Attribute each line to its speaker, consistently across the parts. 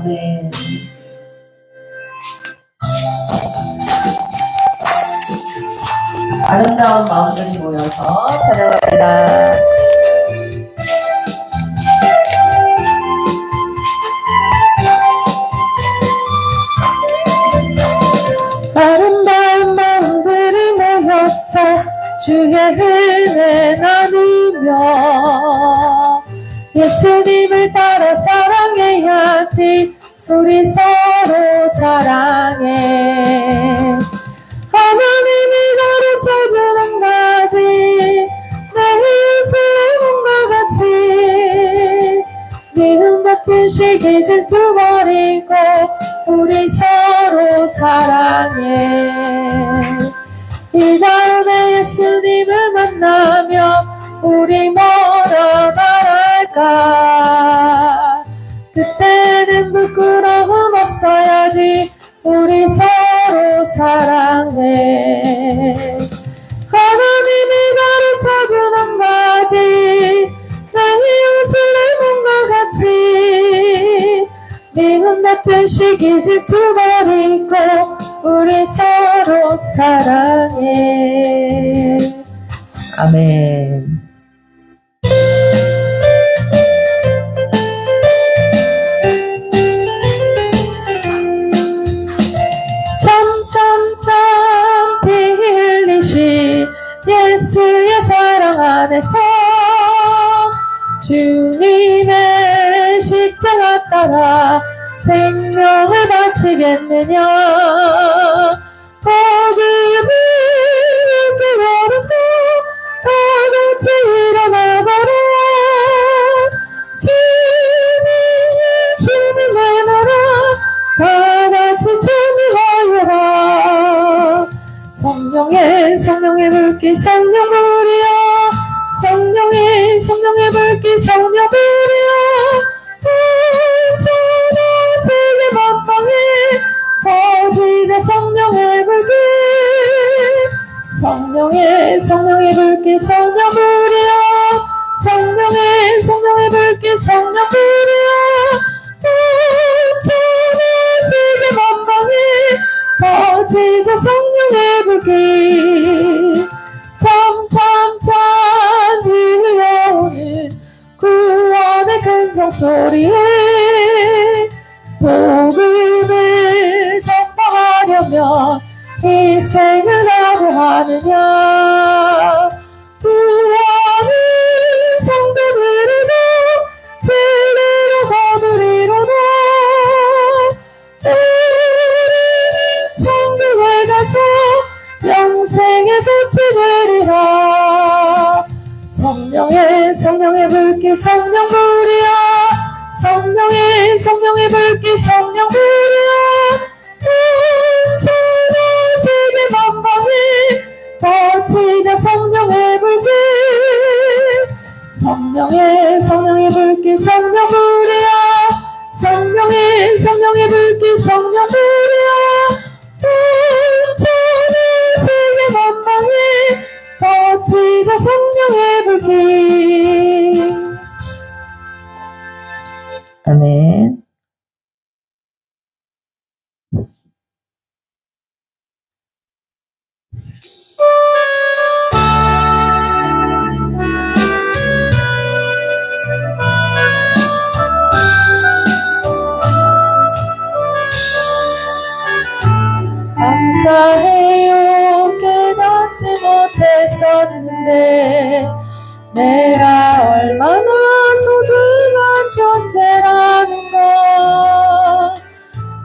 Speaker 1: 아멘. 아름다운 마음들이 모여서 찬양합니다.
Speaker 2: 아름다운 마음들이 모여서 주의 은혜 나누며 예수님을 따라 사랑해야지. 우리 서로 사랑해. 하나님이 가르쳐주는 가지 내 이웃을 몸과 같이 미움 같은 시기 질투 버리고 우리 서로 사랑해. 이 다음에 예수님을 만나면 우리 뭐라 말할까. 그때는 부끄러움 없어야지. 우리 서로 사랑해. 하나님이 가르쳐주는 가지 내 이웃을 내 몸과 같이 미움 같은 시기 질투 버리고 우리 서로 사랑해.
Speaker 1: 아멘.
Speaker 2: 참참참 피 흘리신 예수의 사랑 안에서 주님의 십자가 따라 생명을 바치겠느냐. 복음을 깨달은다 다같이 일어나거라. 주님의 나라 다같이 준비하여라. 성령의 불길 성령불이여. 성령의 불길 성령불이여. 천하 세계 만방에 퍼지자 성령의 불길. 성령의 불길 성령불이여. 성령의 불길 성령불이여. 천하 세계 만방에 퍼지자 성령의 불길. 참참참 흘러오는 구원의 큰 종소리에 복음을 전파하려면 희생을 하고 하느냐. 구원은 성도들이로 진리로 거두리로다. 우리는 천국에 가서 영생의 꽃이 되리라. 성령의 불길 성령불이여. 성령의 불길 성령불이여. 천하 세계 만방에 퍼지자 성령의 불길. 성령의 불길 성령불이여. 성령의 불길 성령불이여. 천하 세계 만방에 퍼지자 성령의 불길.
Speaker 1: 아멘.
Speaker 2: 감사해요. 깨닫지 못했었는데 내가 얼마나 소중한 존재라는 걸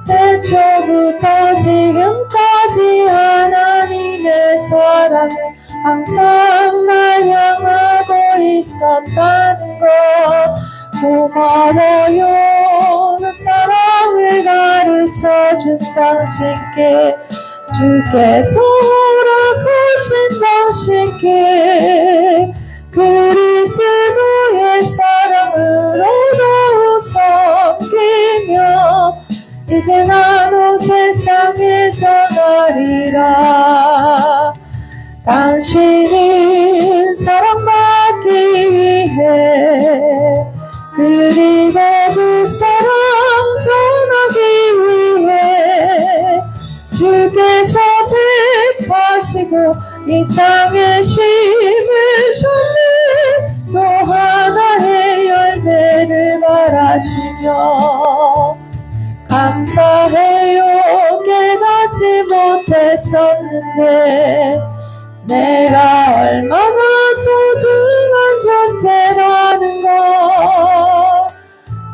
Speaker 2: 태초부터 지금까지 하나님의 사랑을 항상 날 향하고 있었다는 것. 고마워요. 그 사랑을 가르쳐준 당신께 주께서 허락하신 당신께 그리스도의 사랑으로 더욱 섬기며 이제 나도 세상에 전하리라. 당신은 사랑받기 위해 그리고 그 사랑 전하 택하시고 이 땅에 심으셨네. 또 하나의 열매를 바라시며 감사해요. 깨닫지 못했었는데 내가 얼마나 소중한 존재라는 걸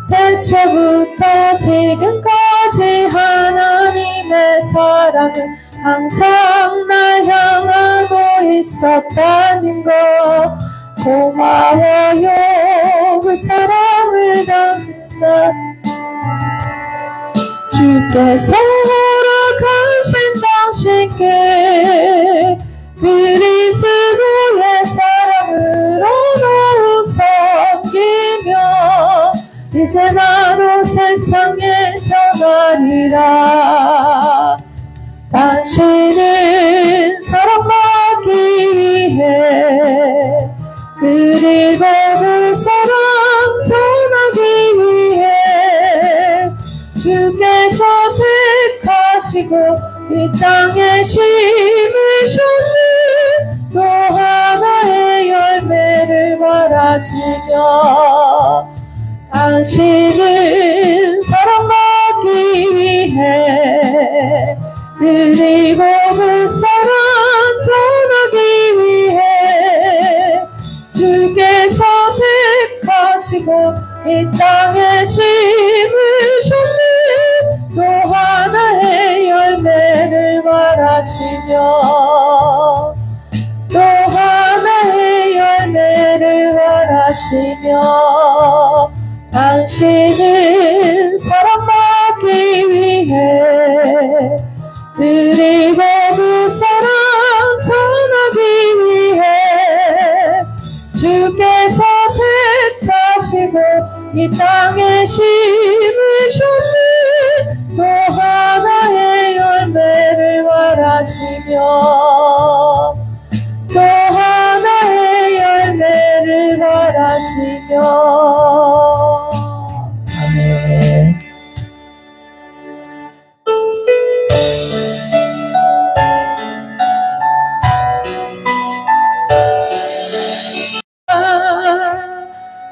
Speaker 2: 태초부터 지금까지 하나님의 사랑은 항상 날 향하고 있었다는 것 고마워요. 그 사랑을 당신다 주께서 허락하신 당신께 그리스도의 사랑으로 너무 섬기며 이제 나도 세상에 전하리라. 당신은 사랑받기 위해 그리고 그 사랑 전하기 위해 주께서 택하시고 이 땅에 심으셨네. 또 하나의 열매를 바라시며 당신은 사랑받기 위해 그리고 그 사랑 전하기 위해 주께서 택하시고 이 땅에 심으셨네. 또 하나의 열매를 바라시며 또 하나의 열매를 바라시며 당신은 사랑받기 위해 그리고 그 사랑 전하기 위해 주께서 택하시고 이 땅에 심으셨네. 또 하나의 열매를 바라시며 또 하나의 열매를 바라시며
Speaker 1: 아멘.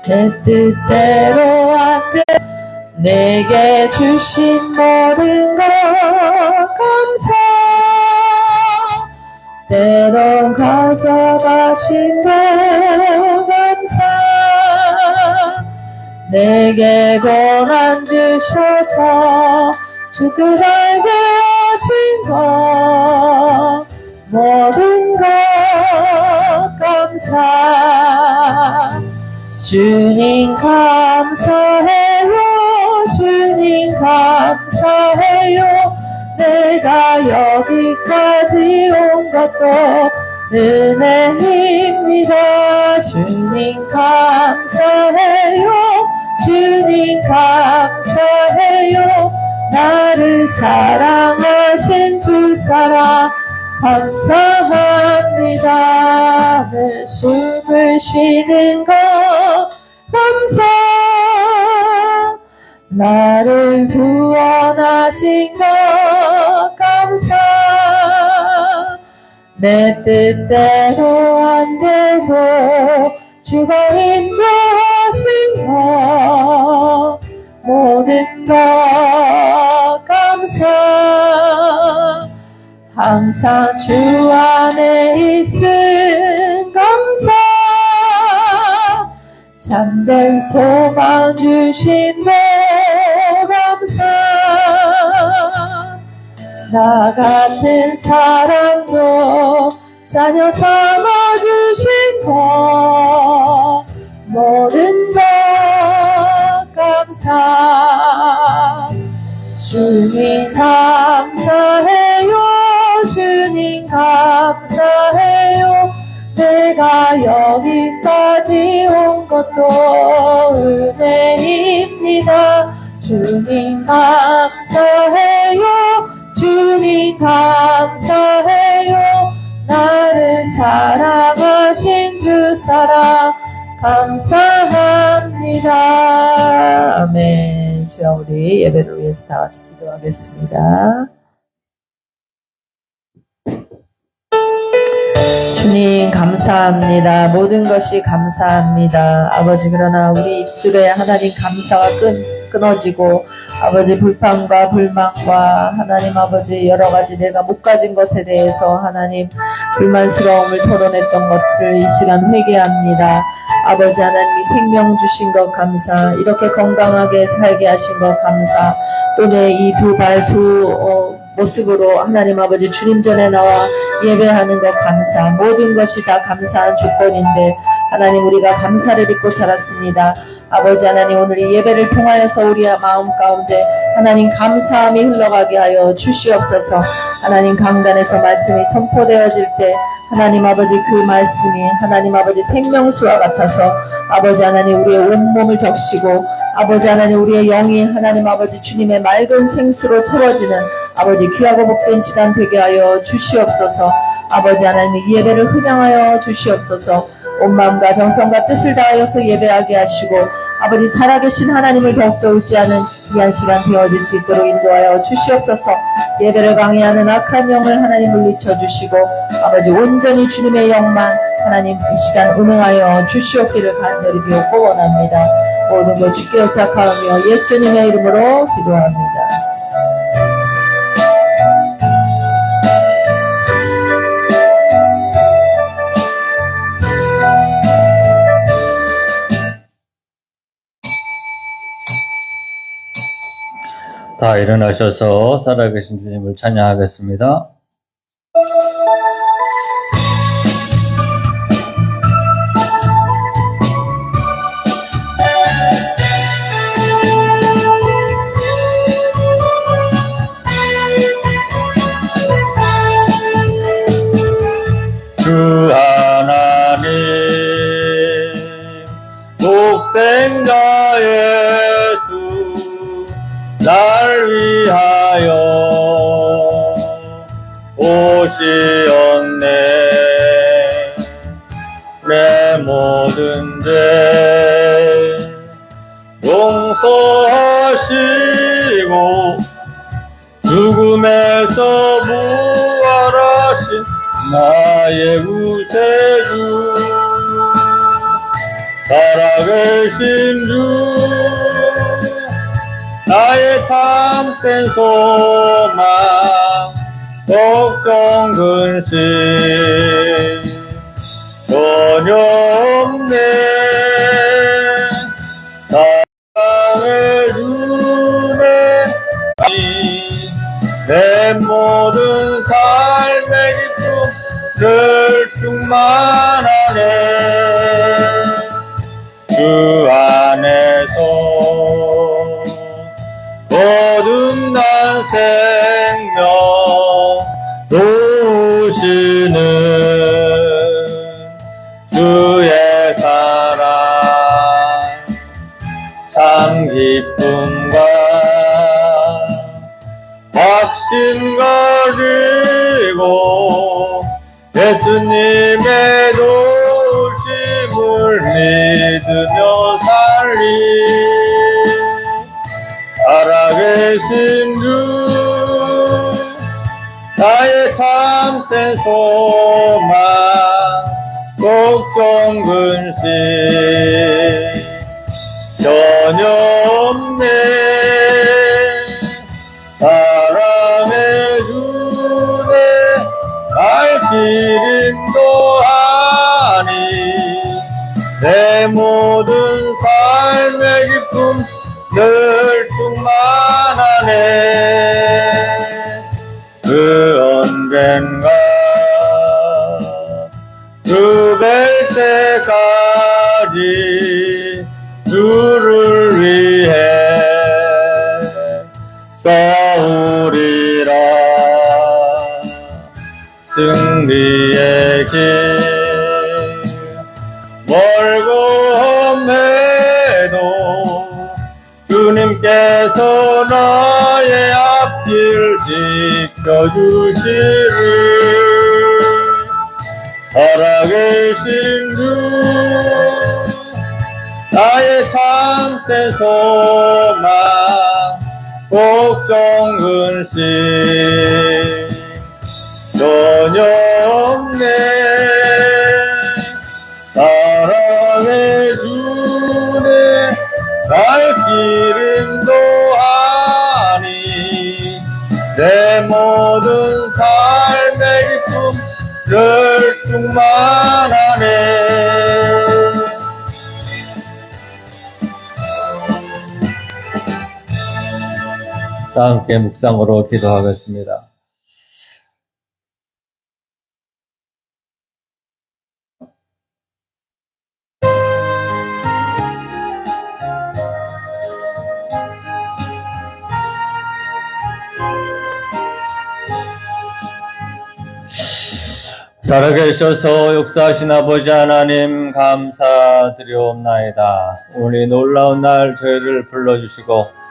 Speaker 1: 내 뜻대로 안 돼. 내게 주신 모든 것 감사. 때론 가져가신 것 감사. 내게 고난 주셔서 주들에게 하신 것 모든 것 감사. 주님 감사해요. 주님 감사해요. 내가 여기까지 온 것도 은혜입니다. 주님 감사해요. 주님 감사해요. 나를 사랑하신 주 사랑 감사합니다. 늘 숨을 쉬는 것 감사. 나를 구원하신 것 감사. 내 뜻대로 안 되고 주가 인도하신 것 모든 것 감사. 항상 주 안에 있음 감사. 참된 소망 주신 것 감사. 나 같은 사랑도 자녀 삼아 주신 것 모든 것 감사. 주님 감사해요. 주님 감사해요. 내가 여기까지 온 것도 은혜입니다. 주님 감사해요. 주님 감사해요. 나를 사랑하신 주 사랑 감사합니다. 아멘. 주여, 우리 예배를 위해서 다 같이 기도하겠습니다. 주님 감사합니다. 모든 것이 감사합니다. 아버지, 그러나 우리 입술에 하나님 감사가 끊어지고 아버지 불평과 불만과 하나님 아버지 여러가지 내가 못 가진 것에 대해서 하나님 불만스러움을 토론했던 것을 이 시간 회개합니다. 아버지 하나님이 생명 주신 것 감사, 이렇게 건강하게 살게 하신 것 감사, 또 내 이 두 모습으로 하나님 아버지 주님 전에 나와 예배하는 것 감사, 모든 것이 다 감사한 조건인데 하나님 우리가 감사를 잊고 살았습니다. 아버지 하나님 오늘 이 예배를 통하여서 우리의 마음 가운데 하나님 감사함이 흘러가게 하여 주시옵소서. 하나님 강단에서 말씀이 선포되어질 때 하나님 아버지 그 말씀이 하나님 아버지 생명수와 같아서 아버지 하나님 우리의 온몸을 적시고 아버지 하나님 우리의 영이 하나님 아버지 주님의 맑은 생수로 채워지는 아버지 귀하고 복된 시간 되게 하여 주시옵소서. 아버지 하나님 이 예배를 훈양하여 주시옵소서. 온 마음과 정성과 뜻을 다하여서 예배하게 하시고 아버지 살아계신 하나님을 더욱더 의지하는 귀한 시간 되어질 수 있도록 인도하여 주시옵소서. 예배를 방해하는 악한 영을 하나님 물리쳐 주시고 아버지 온전히 주님의 영만 하나님 이 시간 운행하여 주시옵기를 간절히 비옵고 원합니다. 모든 것 주께 의탁하며 예수님의 이름으로 기도합니다.
Speaker 3: 다 일어나셔서 살아계신 주님을 찬양하겠습니다. 주 하나님 독생자 예수 날 위하여 오시었네. 내 모든 죄 용서하시고 죽음에서 부활하신 나의 구세주 살아계신 주 나의 참된 소망 걱정 근심 전혀 없네. 사랑해 주네 내 모든 삶의 기쁨 늘 충만하네. 주 안에서 거듭난 생명 도우시는 주의 사랑 참 기쁨과 확신 가지고 예수님의 도우심을 믿으며 살리 살아계신 주 나의 참된 소망 걱정 근심 전혀 없네. 사랑해 주네 날 기린도 하니 내 모든 삶의 기쁨 늘 충만하네. 그 언젠가 주 뵐 때까지 주를 위해 싸우리라. 승리의 길 멀고 험해도 주님께서 나의 앞길 지켜주시리. 살아계신 주 나의 참된 소망 걱정 근심 전혀 없네. 기름도 하니 내 모든 삶의 기쁨을 충만하네. 다 함께 묵상으로 기도하겠습니다. 살아계셔서 역사하신 아버지 하나님 감사드리옵나이다. 오늘 놀라운 날 저희를 불러주시고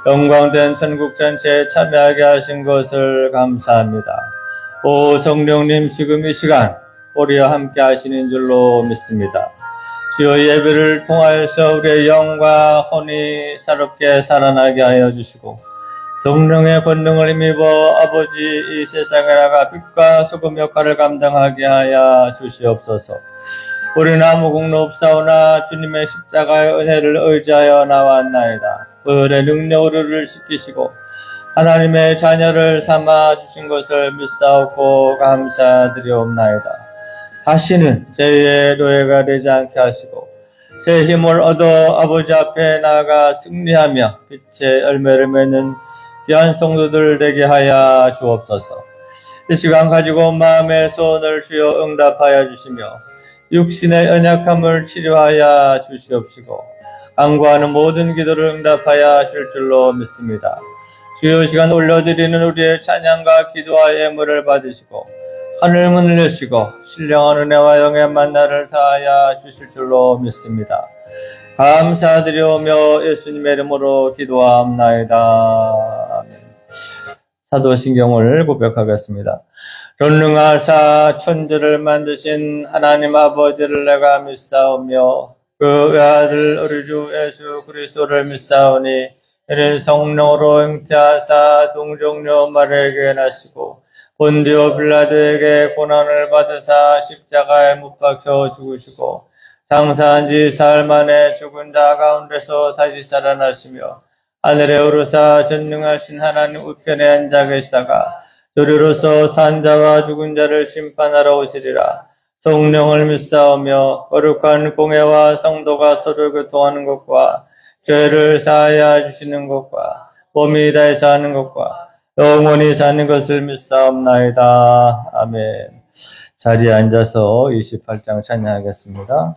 Speaker 3: 영광된 천국 전체에 참여하게 하신 것을 감사합니다. 오 성령님 지금 이 시간 우리와 함께 하시는 줄로 믿습니다. 주여 예배를 통하여서 우리의 영과 혼이 새롭게 살아나게 하여 주시고 성령의 권능을 힘입어 아버지 이 세상에 나가 빛과 소금 역할을 감당하게 하여 주시옵소서. 우리는 아무 공로 없사오나 주님의 십자가의 은혜를 의지하여 나왔나이다. 그 은혜 능력으로 지키시고 하나님의 자녀를 삼아 주신 것을 믿사오고 감사드리옵나이다. 다시는 죄의 노예가 되지 않게 하시고 새 힘을 얻어 아버지 앞에 나아가 승리하며 빛의 열매를 맺는 귀한 성도들 되게 하여 주옵소서. 이 시간 가지고 마음의 소원을 주여 응답하여 주시며 육신의 연약함을 치료하여 주시옵시고 간구하는 모든 기도를 응답하여 하실 줄로 믿습니다. 주여 시간 올려드리는 우리의 찬양과 기도와 예물을 받으시고 하늘 문을 여시고 신령한 은혜와 영의 만나를 다하여 주실 줄로 믿습니다. 감사드리오며 예수님의 이름으로 기도하옵나이다. 아멘. 사도신경을 고백하겠습니다. 전능하사 천지를 만드신 하나님 아버지를 내가 믿사오며 그 외아들 우리 주 예수 그리스도를 믿사오니 이는 성령으로 잉태하사 동정녀 마리아에게 나시고 본디오 빌라도에게 고난을 받으사 십자가에 못 박혀 죽으시고 장사한 지 사흘 만에 죽은 자 가운데서 다시 살아나시며 하늘에 오르사 전능하신 하나님 우편에 앉아 계시다가 저리로서 산 자와 죽은 자를 심판하러 오시리라. 성령을 믿사오며 거룩한 공회와 성도가 서로 교통하는 것과 죄를 사하여 주시는 것과 몸이 다해 사는 것과 영원히 사는 것을 믿사옵나이다. 아멘. 자리에 앉아서 28장 찬양하겠습니다.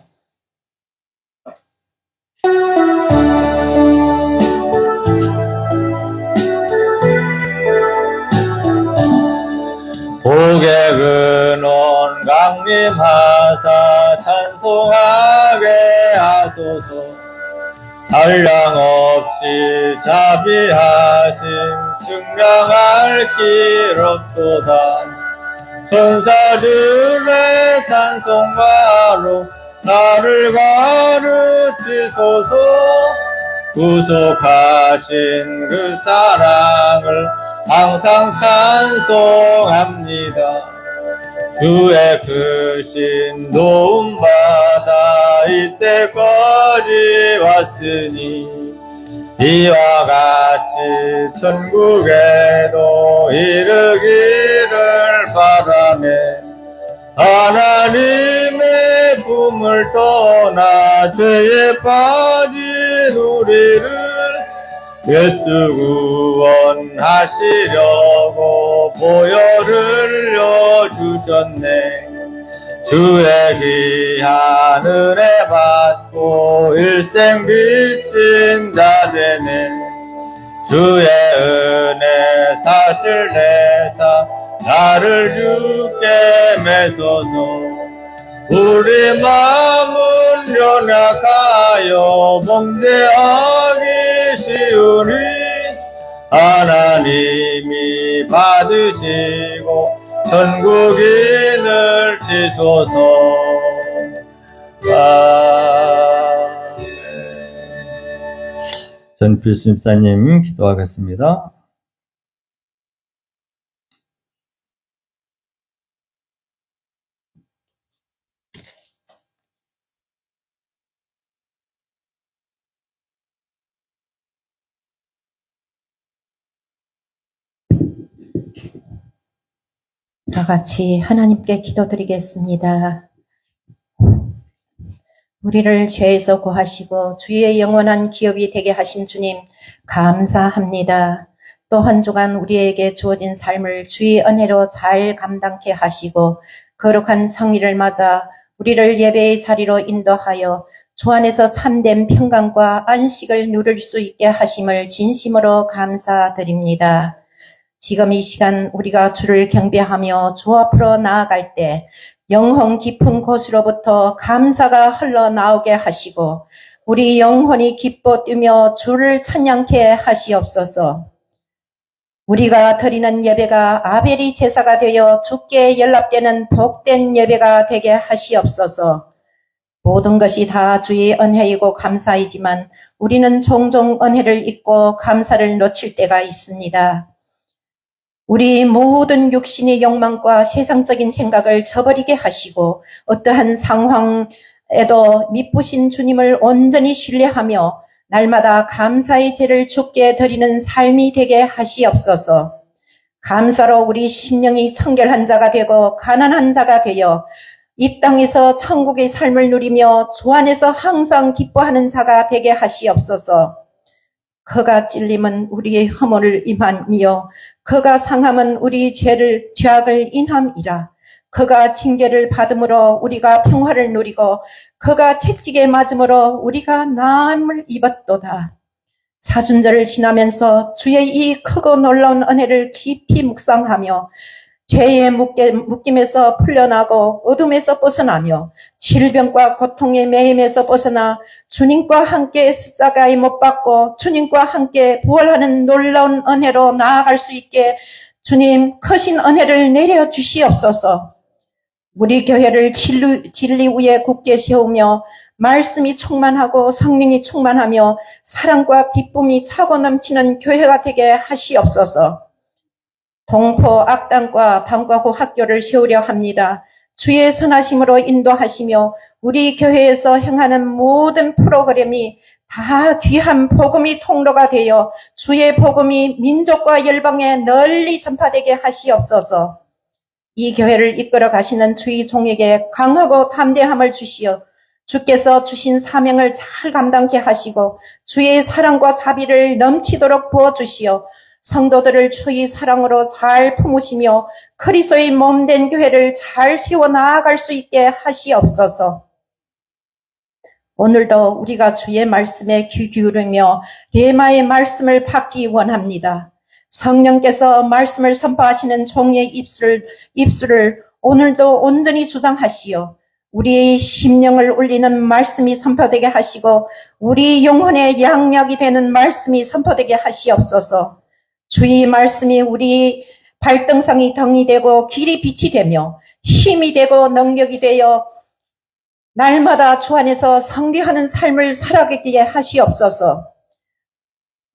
Speaker 3: 복의 근원 강림하사 찬송하게 하소서. 한량 없이 자비하심 증량할 길 없도다. 천사들의 찬송가로 나를 가르치소서. 구속하신 그 사랑을 항상 찬송합니다. 주의 크신 도움받아 이때까지 왔으니 이와 같이 천국에도 이르기를 바라네. 하나님의 품을 떠나 죄에 빠진 우리를 예수 구원하시려고 보혈을 흘려주셨네. 주의 귀한 은혜 받고 일생 빚진 자 되네. 주의 은혜 사실 내사 나를 주께 매소서. 우리 마음은 연약하여 범죄하기 쉬우니 하나님이 받으시고 천국인을 치소서. 아멘. 전필수 집사님 기도하겠습니다.
Speaker 4: 다 같이 하나님께 기도드리겠습니다. 우리를 죄에서 구하시고 주의 영원한 기업이 되게 하신 주님 감사합니다. 또 한 주간 우리에게 주어진 삶을 주의 은혜로 잘 감당케 하시고 거룩한 성일을 맞아 우리를 예배의 자리로 인도하여 주 안에서 참된 평강과 안식을 누릴 수 있게 하심을 진심으로 감사드립니다. 지금 이 시간 우리가 주를 경배하며 주 앞으로 나아갈 때 영혼 깊은 곳으로부터 감사가 흘러나오게 하시고 우리 영혼이 기뻐 뛰며 주를 찬양케 하시옵소서. 우리가 드리는 예배가 아벨이 제사가 되어 주께 연락되는 복된 예배가 되게 하시옵소서. 모든 것이 다 주의 은혜이고 감사이지만 우리는 종종 은혜를 잊고 감사를 놓칠 때가 있습니다. 우리 모든 육신의 욕망과 세상적인 생각을 저버리게 하시고 어떠한 상황에도 미쁘신 주님을 온전히 신뢰하며 날마다 감사의 제를 주께 드리는 삶이 되게 하시옵소서. 감사로 우리 심령이 청결한 자가 되고 가난한 자가 되어 이 땅에서 천국의 삶을 누리며 주 안에서 항상 기뻐하는 자가 되게 하시옵소서. 그가 찔림은 우리의 허물을 임함이요 그가 상함은 우리 죄악을 인함이라. 그가 징계를 받음으로 우리가 평화를 누리고 그가 채찍에 맞음으로 우리가 나음을 입었도다. 사순절을 지나면서 주의 이 크고 놀라운 은혜를 깊이 묵상하며 죄의 묶임에서 풀려나고 어둠에서 벗어나며 질병과 고통의 매임에서 벗어나 주님과 함께 십자가에 못 박고 주님과 함께 부활하는 놀라운 은혜로 나아갈 수 있게 주님 크신 은혜를 내려 주시옵소서. 우리 교회를 진리 위에 굳게 세우며 말씀이 충만하고 성령이 충만하며 사랑과 기쁨이 차고 넘치는 교회가 되게 하시옵소서. 동포 악단과 방과후 학교를 세우려 합니다. 주의 선하심으로 인도하시며 우리 교회에서 행하는 모든 프로그램이 다 귀한 복음의 통로가 되어 주의 복음이 민족과 열방에 널리 전파되게 하시옵소서. 이 교회를 이끌어 가시는 주의 종에게 강하고 담대함을 주시어 주께서 주신 사명을 잘 감당케 하시고 주의 사랑과 자비를 넘치도록 부어주시어 성도들을 주의 사랑으로 잘 품으시며 그리스도의 몸된 교회를 잘 세워 나아갈 수 있게 하시옵소서. 오늘도 우리가 주의 말씀에 귀 기울이며 레마의 말씀을 받기 원합니다. 성령께서 말씀을 선포하시는 종의 입술을 오늘도 온전히 주장하시어 우리의 심령을 울리는 말씀이 선포되게 하시고 우리 영혼의 양약이 되는 말씀이 선포되게 하시옵소서. 주의 말씀이 우리 발등상이 덩이 되고 길이 빛이 되며 힘이 되고 능력이 되어 날마다 주 안에서 성취하는 삶을 살아가게 하시옵소서.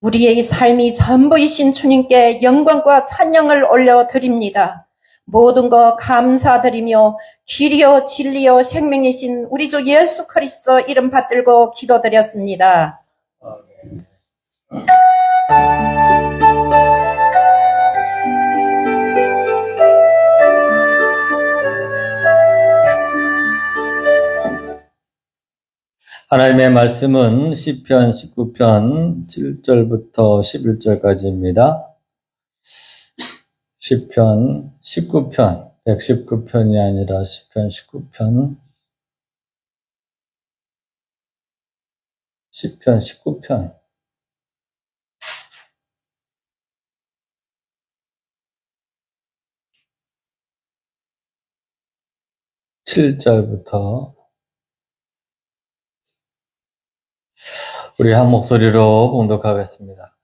Speaker 4: 우리의 삶이 전부이신 주님께 영광과 찬양을 올려드립니다. 모든 것 감사드리며 길이요 진리요 생명이신 우리 주 예수 그리스도 이름 받들고 기도드렸습니다.
Speaker 3: 하나님의 말씀은 시편 19편 7절부터 11절까지입니다. 시편 19편, 119편이 아니라 시편 19편, 시편 19편. (7절부터) 우리 한 목소리로 봉독하겠습니다.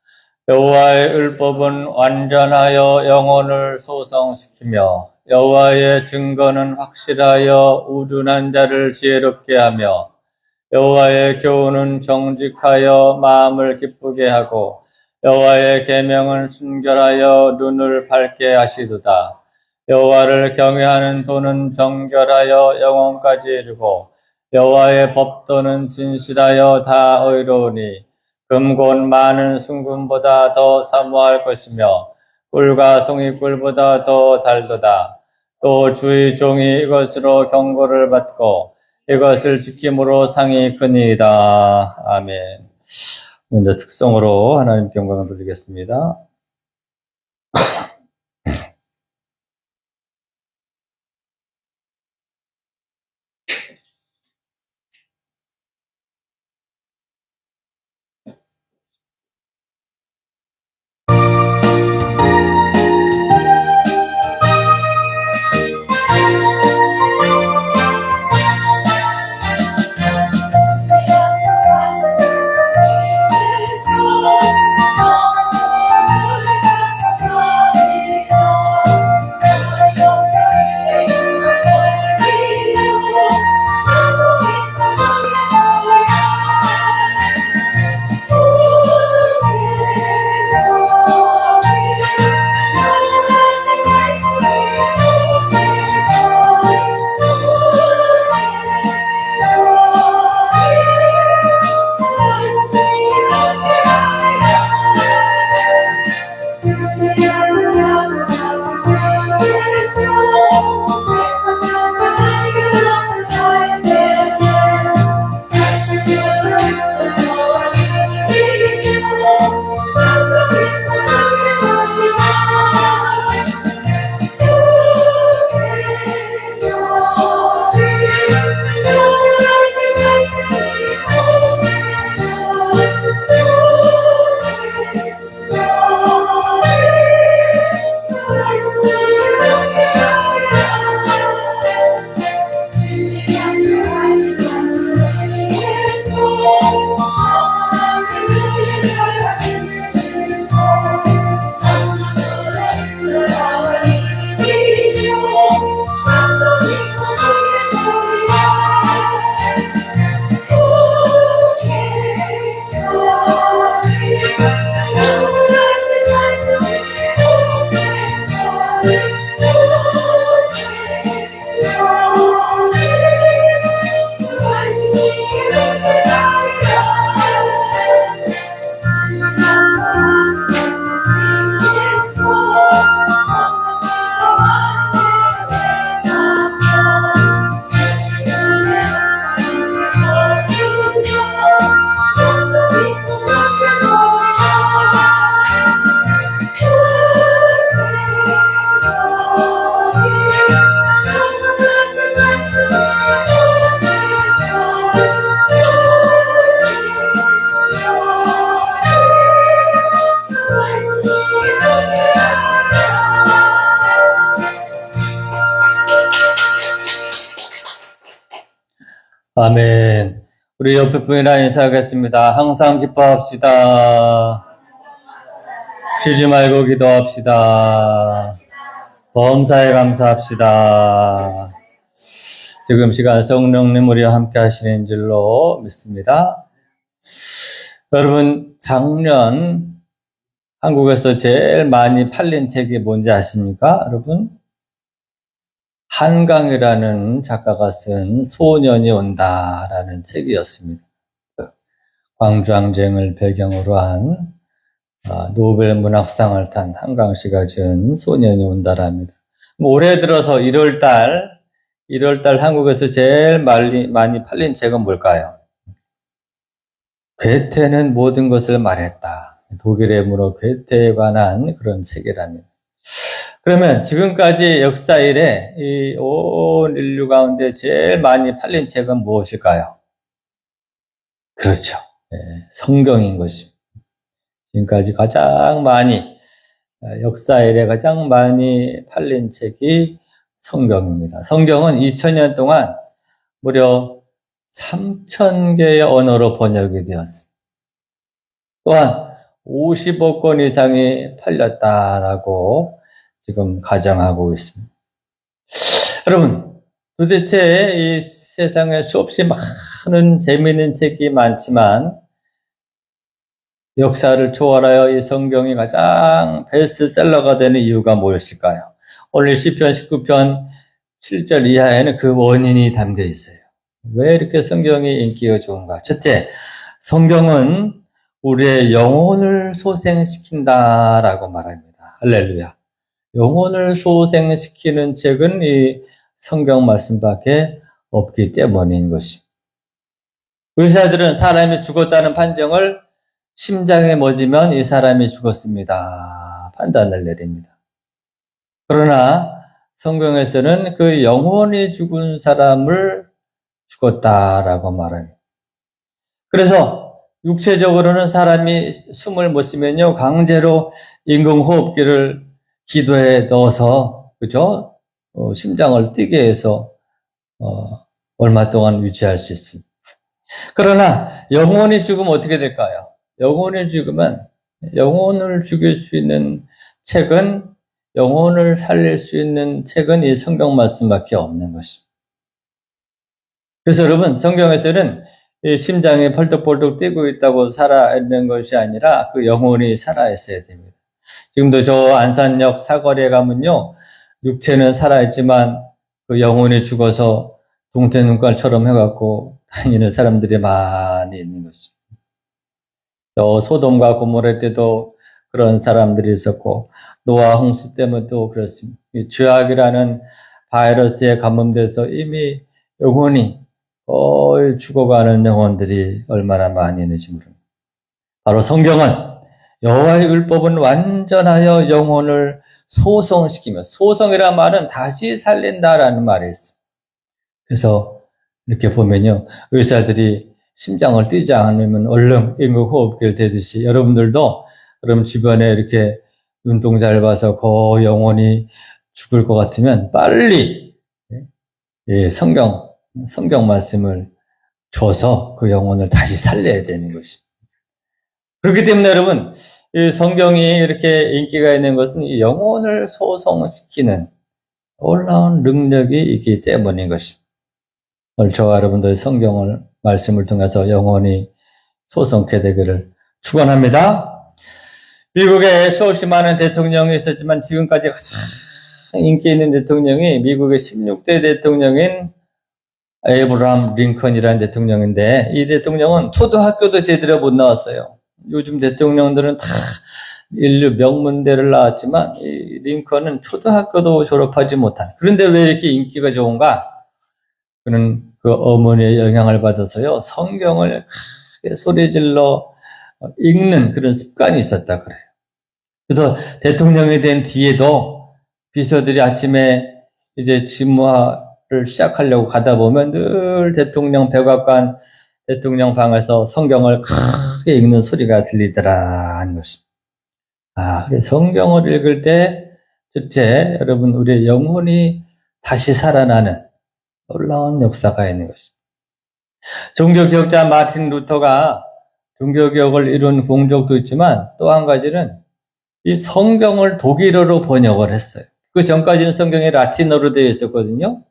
Speaker 3: 여호와의 율법은 완전하여 영혼을 소성시키며 여호와의 증거는 확실하여 우둔한 자를 지혜롭게 하며 여호와의 교훈은 정직하여 마음을 기쁘게 하고 여호와의 계명은 순결하여 눈을 밝게 하시도다. 여호와를 경외하는 도는 정결하여 영혼까지 이르고 여호와의 법도는 진실하여 다 의로우니 금곧 많은 순금보다 더 사모할 것이며 꿀과 송이꿀보다 더 달도다. 또 주의 종이 이것으로 경고를 받고 이것을 지킴으로 상이 크니이다. 아멘. 먼저 특성으로 하나님께 영광을 돌리겠습니다. 아멘. 우리 옆에 분이랑 인사하겠습니다. 항상 기뻐합시다. 쉬지 말고 기도합시다. 범사에 감사합시다. 지금 시간 성령님 우리와 함께 하시는 줄로 믿습니다. 여러분, 작년 한국에서 제일 많이 팔린 책이 뭔지 아십니까? 여러분? 한강이라는 작가가 쓴 소년이 온다라는 책이었습니다. 광주항쟁을 배경으로 한 노벨 문학상을 탄 한강 씨가 지은 소년이 온다랍니다. 올해 들어서 1월달 한국에서 제일 많이 팔린 책은 뭘까요? 괴테는 모든 것을 말했다. 독일의 문호 괴테에 관한 그런 책이랍니다. 그러면 지금까지 역사 이래 이 온 인류 가운데 제일 많이 팔린 책은 무엇일까요? 그렇죠. 성경인 것입니다. 지금까지 가장 많이, 역사 이래 가장 많이 팔린 책이 성경입니다. 성경은 2000년 동안 무려 3000개의 언어로 번역이 되었습니다. 또한 50억 권 이상이 팔렸다라고 지금 가정하고 있습니다. 여러분, 도대체 이 세상에 수없이 많은 재미있는 책이 많지만 역사를 초월하여 이 성경이 가장 베스트셀러가 되는 이유가 무엇일까요? 오늘 시편 19편 7절 이하에는 그 원인이 담겨 있어요. 왜 이렇게 성경이 인기가 좋은가? 첫째, 성경은 우리의 영혼을 소생시킨다라고 말합니다. 할렐루야. 영혼을 소생시키는 책은 이 성경 말씀밖에 없기 때문인 것입니다. 의사들은 사람이 죽었다는 판정을 심장에 멎으면 이 사람이 죽었습니다. 판단을 내립니다. 그러나 성경에서는 그 영혼이 죽은 사람을 죽었다라고 말합니다. 그래서 육체적으로는 사람이 숨을 못 쉬면요, 강제로 인공호흡기를 기도에 넣어서, 그죠? 심장을 뛰게 해서, 얼마 동안 유지할 수 있습니다. 그러나, 영혼이 죽으면 어떻게 될까요? 영혼이 죽으면, 영혼을 죽일 수 있는 책은, 영혼을 살릴 수 있는 책은 이 성경 말씀밖에 없는 것입니다. 그래서 여러분, 성경에서는 이 심장이 펄떡펄떡 뛰고 있다고 살아있는 것이 아니라 그 영혼이 살아있어야 됩니다. 지금도 저 안산역 사거리에 가면요, 육체는 살아있지만 그 영혼이 죽어서 동태눈깔처럼 해갖고 다니는 사람들이 많이 있는 것입니다. 저 소돔과 고모라 때도 그런 사람들이 있었고, 노아 홍수 때문에도 그렇습니다. 이 죄악이라는 바이러스에 감염돼서 이미 영혼이 거의 죽어가는 영혼들이 얼마나 많이 있는지 모릅니다. 바로 성경은 여호와의 율법은 완전하여 영혼을 소성시키며, 소성이라는 말은 다시 살린다라는 말이 있습니다. 그래서 이렇게 보면요, 의사들이 심장을 뛰지 않으면 얼른 인공호흡기를 대듯이 여러분들도 그럼 주변에 이렇게 눈동자를 봐서 그 영혼이 죽을 것 같으면 빨리 성경 말씀을 줘서 그 영혼을 다시 살려야 되는 것입니다. 그렇기 때문에 여러분, 이 성경이 이렇게 인기가 있는 것은 이 영혼을 소성시키는 놀라운 능력이 있기 때문인 것입니다. 오늘 저와 여러분들의 성경을 말씀을 통해서 영혼이 소성케 되기를 축원합니다. 미국에 수없이 많은 대통령이 있었지만 지금까지 가장 인기 있는 대통령이 미국의 16대 대통령인 에이브라함 링컨이라는 대통령인데, 이 대통령은 초등학교도 제대로 못 나왔어요. 요즘 대통령들은 다 인류 명문대를 나왔지만 이 링컨은 초등학교도 졸업하지 못한. 그런데 왜 이렇게 인기가 좋은가? 그는 그 어머니의 영향을 받아서요, 성경을 크게 소리질러 읽는 그런 습관이 있었다 그래요. 그래서 대통령이 된 뒤에도 비서들이 아침에 이제 집무를 시작하려고 가다 보면 늘 대통령 백악관 대통령 방에서 성경을 크게 읽는 소리가 들리더라 하는 것입니다. 성경을 읽을 때 첫째, 여러분, 우리의 영혼이 다시 살아나는 놀라운 역사가 있는 것입니다. 종교개혁자 마틴 루터가 종교개혁을 이룬 공적도 있지만 또 한 가지는 이 성경을 독일어로 번역을 했어요. 그 전까지는 성경이 라틴어로 되어 있었거든요.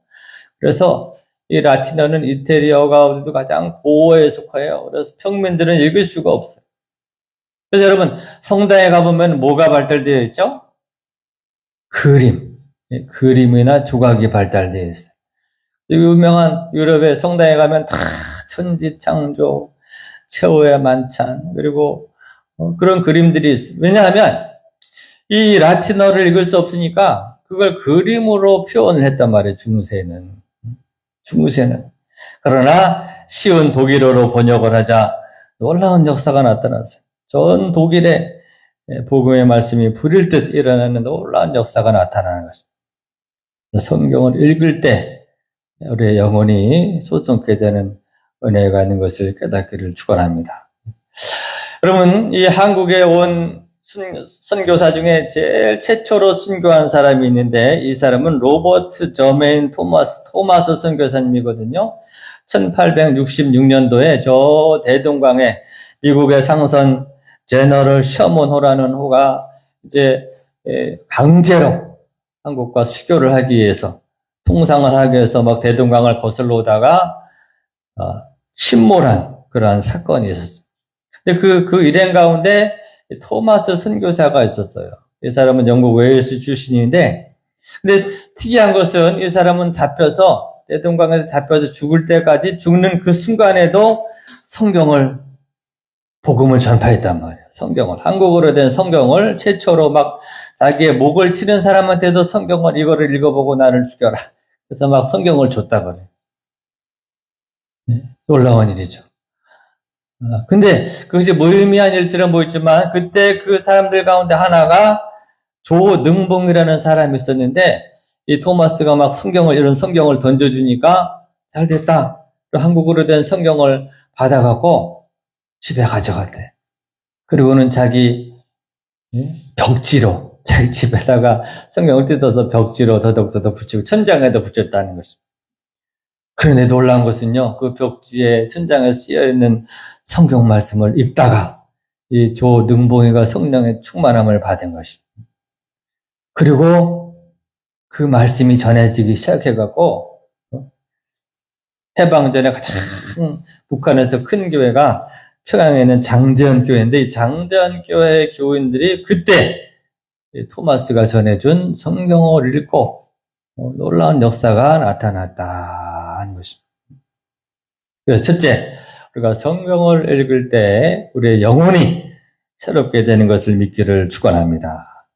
Speaker 3: 그래서 이 라틴어는 이태리어 가운데도 가장 고어에 속해요. 그래서 평민들은 읽을 수가 없어요. 그래서 여러분, 성당에 가보면 뭐가 발달되어 있죠? 그림이나 조각이 발달되어 있어요. 유명한 유럽의 성당에 가면 다 천지창조, 최후의 만찬, 그리고 그런 그림들이 있어요. 왜냐하면 이 라틴어를 읽을 수 없으니까 그걸 그림으로 표현을 했단 말이에요. 중세는. 그러나 쉬운 독일어로 번역을 하자 놀라운 역사가 나타났어요. 전 독일에 복음의 말씀이 불일 듯 일어나는 놀라운 역사가 나타나는 것입니다. 성경을 읽을 때 우리의 영혼이 소성케 되는 은혜가 있는 것을 깨닫기를 축원합니다. 여러분, 이 한국에 온 선교사 중에 제일 최초로 순교한 사람이 있는데, 이 사람은 로버트 저메인 토마스 선교사님이거든요. 1866년도에 저 대동강에 미국의 상선 제너럴 셔먼호라는 호가 이제 강제로 한국과 수교를 하기 위해서, 통상을 하기 위해서 막 대동강을 거슬러 오다가 침몰한 그러한 사건이 있었어요. 근데 그 일행 가운데 토마스 선교사가 있었어요. 이 사람은 영국 웨일스 출신인데, 근데 특이한 것은 이 사람은 대동강에서 잡혀서 죽을 때까지, 죽는 그 순간에도 성경을 복음을 전파했단 말이에요. 성경을. 한국어로 된 성경을 최초로 막 자기의 목을 치는 사람한테도 성경을 이거를 읽어보고 나를 죽여라. 그래서 막 성경을 줬다 그래요. 네, 놀라운 일이죠. 근데 그것이 무의미한 일처럼 보이지만 그때 그 사람들 가운데 하나가 조능봉이라는 사람이 있었는데 이 토마스가 막 이런 성경을 던져주니까 잘 됐다. 한국어로 된 성경을 받아갖고 집에 가져갔대. 그리고는 자기 벽지로 자기 집에다가 성경을 뜯어서 벽지로 더덕더덕 붙이고 천장에도 붙였다는 것입니다. 그런데 놀라운 것은요, 그 벽지에 천장에 쓰여있는 성경 말씀을 읽다가 이 조능봉이가 성령의 충만함을 받은 것입니다. 그리고 그 말씀이 전해지기 시작해갖고 해방전에 가장 북한에서 큰 교회가 평양에 있는 장대현 교회인데 이 장대현 교회 교인들이 그때 토마스가 전해준 성경을 읽고 놀라운 역사가 나타났다 하는 것입니다. 그래서 첫째, 우리가 성경을 읽을 때 우리의 영혼이 새롭게 되는 것을 믿기를 축원합니다.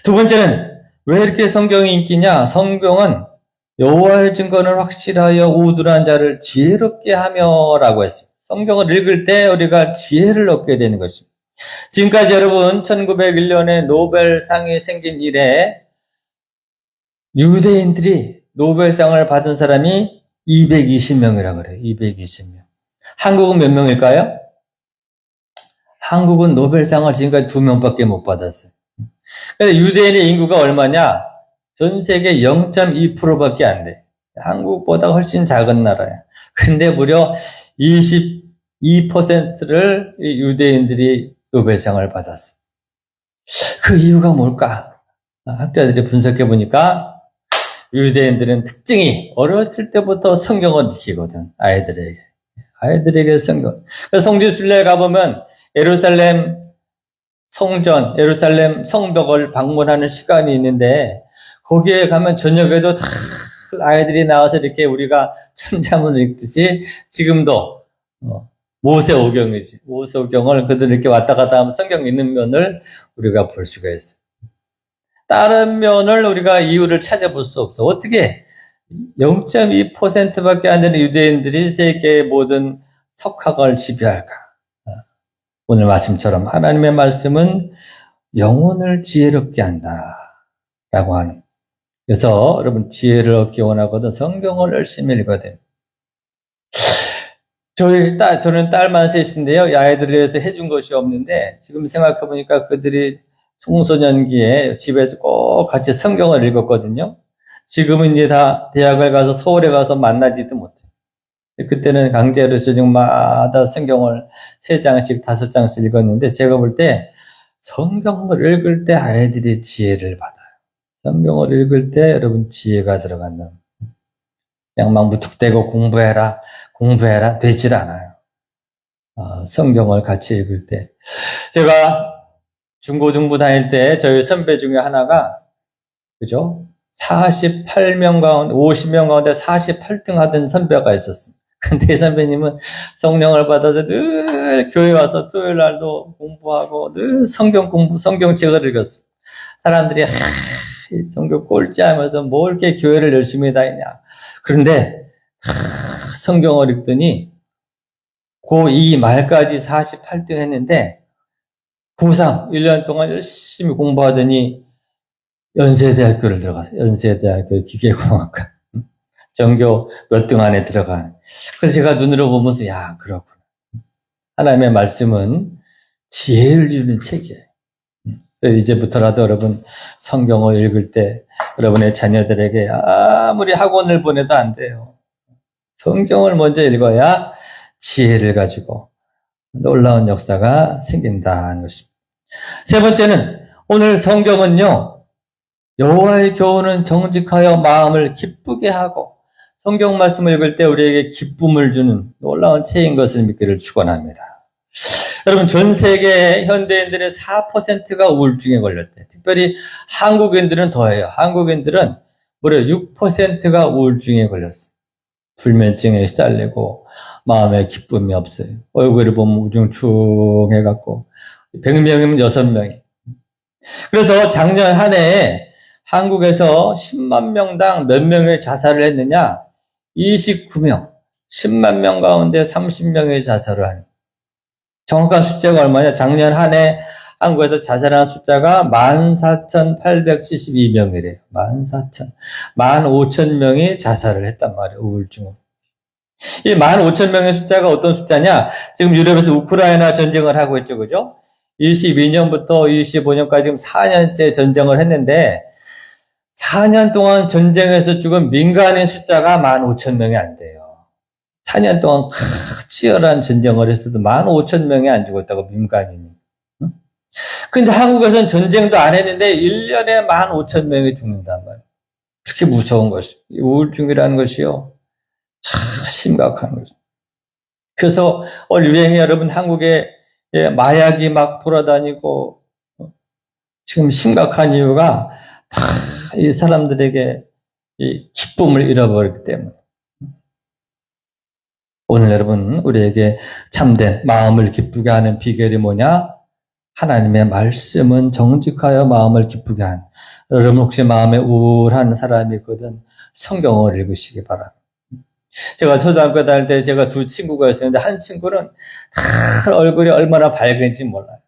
Speaker 3: 두 번째는 왜 이렇게 성경이 인기냐? 성경은 여호와의 증거는 확실하여 우둔한 자를 지혜롭게 하며라고 했습니다. 성경을 읽을 때 우리가 지혜를 얻게 되는 것입니다. 지금까지 여러분 1901년에 노벨상이 생긴 이래 유대인들이 노벨상을 받은 사람이 220명이라고 그래요. 220명. 한국은 몇 명일까요? 한국은 노벨상을 지금까지 2명밖에 못 받았어요. 그래서 유대인의 인구가 얼마냐? 전 세계 0.2%밖에 안 돼. 한국보다 훨씬 작은 나라야. 근데 무려 22%를 유대인들이 노벨상을 받았어. 그 이유가 뭘까? 학자들이 분석해 보니까 유대인들은 특징이 어렸을 때부터 성경을 익히거든. 아이들에게 성경. 그래서 성지순례에 가보면 예루살렘 성전, 예루살렘 성벽을 방문하는 시간이 있는데 거기에 가면 저녁에도 다 아이들이 나와서 이렇게 우리가 천자문을 읽듯이 지금도 모세오경이지. 모세오경을 그들 이렇게 왔다 갔다 하면 성경 읽는 면을 우리가 볼 수가 있어요. 다른 면을 우리가 이유를 찾아볼 수 없어. 어떻게 0.2%밖에 안 되는 유대인들이 세계의 모든 석학을 지배할까? 오늘 말씀처럼 하나님의 말씀은 영혼을 지혜롭게 한다라고 하는. 그래서 여러분 지혜를 얻기 원하거든 성경을 열심히 읽어야 돼요. 저는 딸만 셋인데요. 이 아이들을 위해서 해준 것이 없는데 지금 생각해보니까 그들이 청소년기에 집에서 꼭 같이 성경을 읽었거든요. 지금은 이제 다 대학을 가서 서울에 가서 만나지도 못해. 그때는 강제로 저녁마다 성경을 3장씩 5장씩 읽었는데 제가 볼 때 성경을 읽을 때 아이들이 지혜를 받아요. 성경을 읽을 때 여러분 지혜가 들어간다. 그냥 막 무턱대고 공부해라 되질 않아요. 성경을 같이 읽을 때. 제가 중고등부 다닐 때 저희 선배 중에 하나가 그죠? 48명 가운데 50명 가운데 48등 하던 선배가 있었어요. 근데 이 선배님은 성령을 받아서 늘 교회 와서 토요일 날도 공부하고 늘 성경책을 읽었어요. 사람들이 이 성경 꼴찌 하면서 뭐 이렇게 교회를 열심히 다니냐. 그런데 성경을 읽더니 고2 말까지 48등 했는데 고3 1년 동안 열심히 공부하더니 연세대학교를 들어갔어요. 연세대학교 기계공학과 전교 몇 등 안에 들어간. 그래서 제가 눈으로 보면서 야 그렇구나. 하나님의 말씀은 지혜를 주는 책이에요. 그래서 이제부터라도 여러분 성경을 읽을 때 여러분의 자녀들에게 아무리 학원을 보내도 안 돼요. 성경을 먼저 읽어야 지혜를 가지고 놀라운 역사가 생긴다는 것입니다. 세 번째는 오늘 성경은요. 여호와의 교훈은 정직하여 마음을 기쁘게 하고 성경 말씀을 읽을 때 우리에게 기쁨을 주는 놀라운 책인 것을 믿기를 축원합니다. 여러분 전 세계 현대인들의 4%가 우울증에 걸렸대. 특별히 한국인들은 더해요. 한국인들은 무려 6%가 우울증에 걸렸어요. 불면증에 시달리고 마음에 기쁨이 없어요. 얼굴을 보면 우중충해갖고 100명이면 6명이. 그래서 작년 한 해에 한국에서 10만 명당 몇 명의 자살을 했느냐? 29명. 10만 명 가운데 30명의 자살을 하는. 정확한 숫자가 얼마냐? 작년 한 해 한국에서 자살한 숫자가 14,872명이래요. 15,000명이 자살을 했단 말이에요. 우울증으로. 이 15,000명의 숫자가 어떤 숫자냐? 지금 유럽에서 우크라이나 전쟁을 하고 있죠. 그죠? 22년부터 25년까지 지금 4년째 전쟁을 했는데 4년 동안 전쟁에서 죽은 민간인 숫자가 15,000명이 안 돼요. 4년 동안 치열한 전쟁을 했어도 15,000명이 안 죽었다고, 민간인이. 응? 근데 한국에서는 전쟁도 안 했는데 1년에 15,000명이 죽는단 말이에요. 그렇게 무서운 것이. 우울증이라는 것이요, 참 심각한 거죠. 그래서 유행이 여러분 한국에 마약이 막 돌아다니고 지금 심각한 이유가 다 이 사람들에게 이 기쁨을 잃어버렸기 때문에. 오늘 여러분, 우리에게 참된 마음을 기쁘게 하는 비결이 뭐냐? 하나님의 말씀은 정직하여 마음을 기쁘게 한. 여러분 혹시 마음에 우울한 사람이 있거든 성경을 읽으시기 바랍니다. 제가 초등학교 다닐 때 제가 두 친구가 있었는데 한 친구는 다 얼굴이 얼마나 밝은지 몰라요.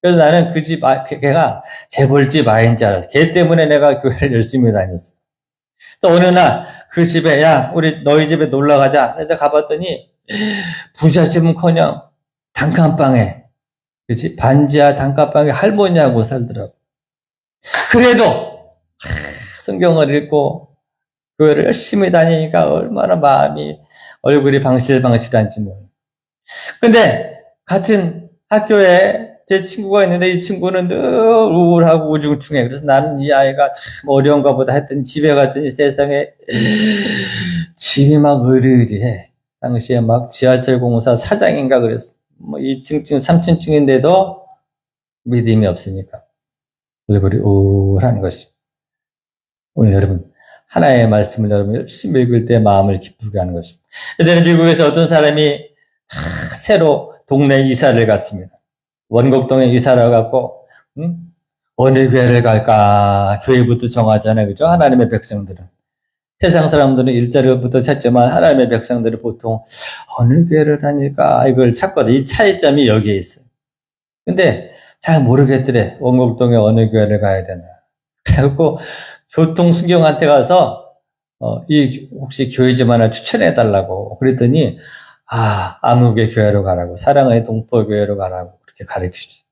Speaker 3: 그래서 나는 그 집, 걔가 재벌집 아이인 줄 알았어. 걔 때문에 내가 교회를 열심히 다녔어. 그래서 어느 날 그 집에, 야, 우리 너희 집에 놀러 가자. 그래서 가봤더니 부잣집은커녕 단칸방에, 그치? 반지하 단칸방에 할머니하고 살더라고. 그래도 성경을 읽고 교회를 열심히 다니니까 얼마나 마음이, 얼굴이 방실방실한지 몰라. 근데 같은 학교에 제 친구가 있는데 이 친구는 늘 우울하고 우중충해. 그래서 나는 이 아이가 참 어려운가 보다 했더니 집에 갔더니 세상에 집이 막 으르르해. 당시에 막 지하철 공사 사장인가 그랬어. 뭐 2층쯤 3층쯤인데도 믿음이 없으니까 얼굴이 우울한 것이. 오늘 여러분, 하나의 말씀을 여러분 열심히 읽을 때 마음을 기쁘게 하는 것입니다. 예전에 미국에서 어떤 사람이 새로 동네 이사를 갔습니다. 원곡동에 이사를 가고, 어느 교회를 갈까? 교회부터 정하잖아요. 그죠? 하나님의 백성들은. 세상 사람들은 일자리부터 찾지만 하나님의 백성들은 보통 어느 교회를 다닐까? 이걸 찾거든. 이 차이점이 여기에 있어요. 근데 잘 모르겠더래. 원곡동에 어느 교회를 가야 되나. 그래갖고 교통수경한테 가서, 혹시 교회 좀 하나 추천해달라고. 그랬더니, 아무개 교회로 가라고. 사랑의 동포교회로 가라고. 그렇게 가르치셨어요.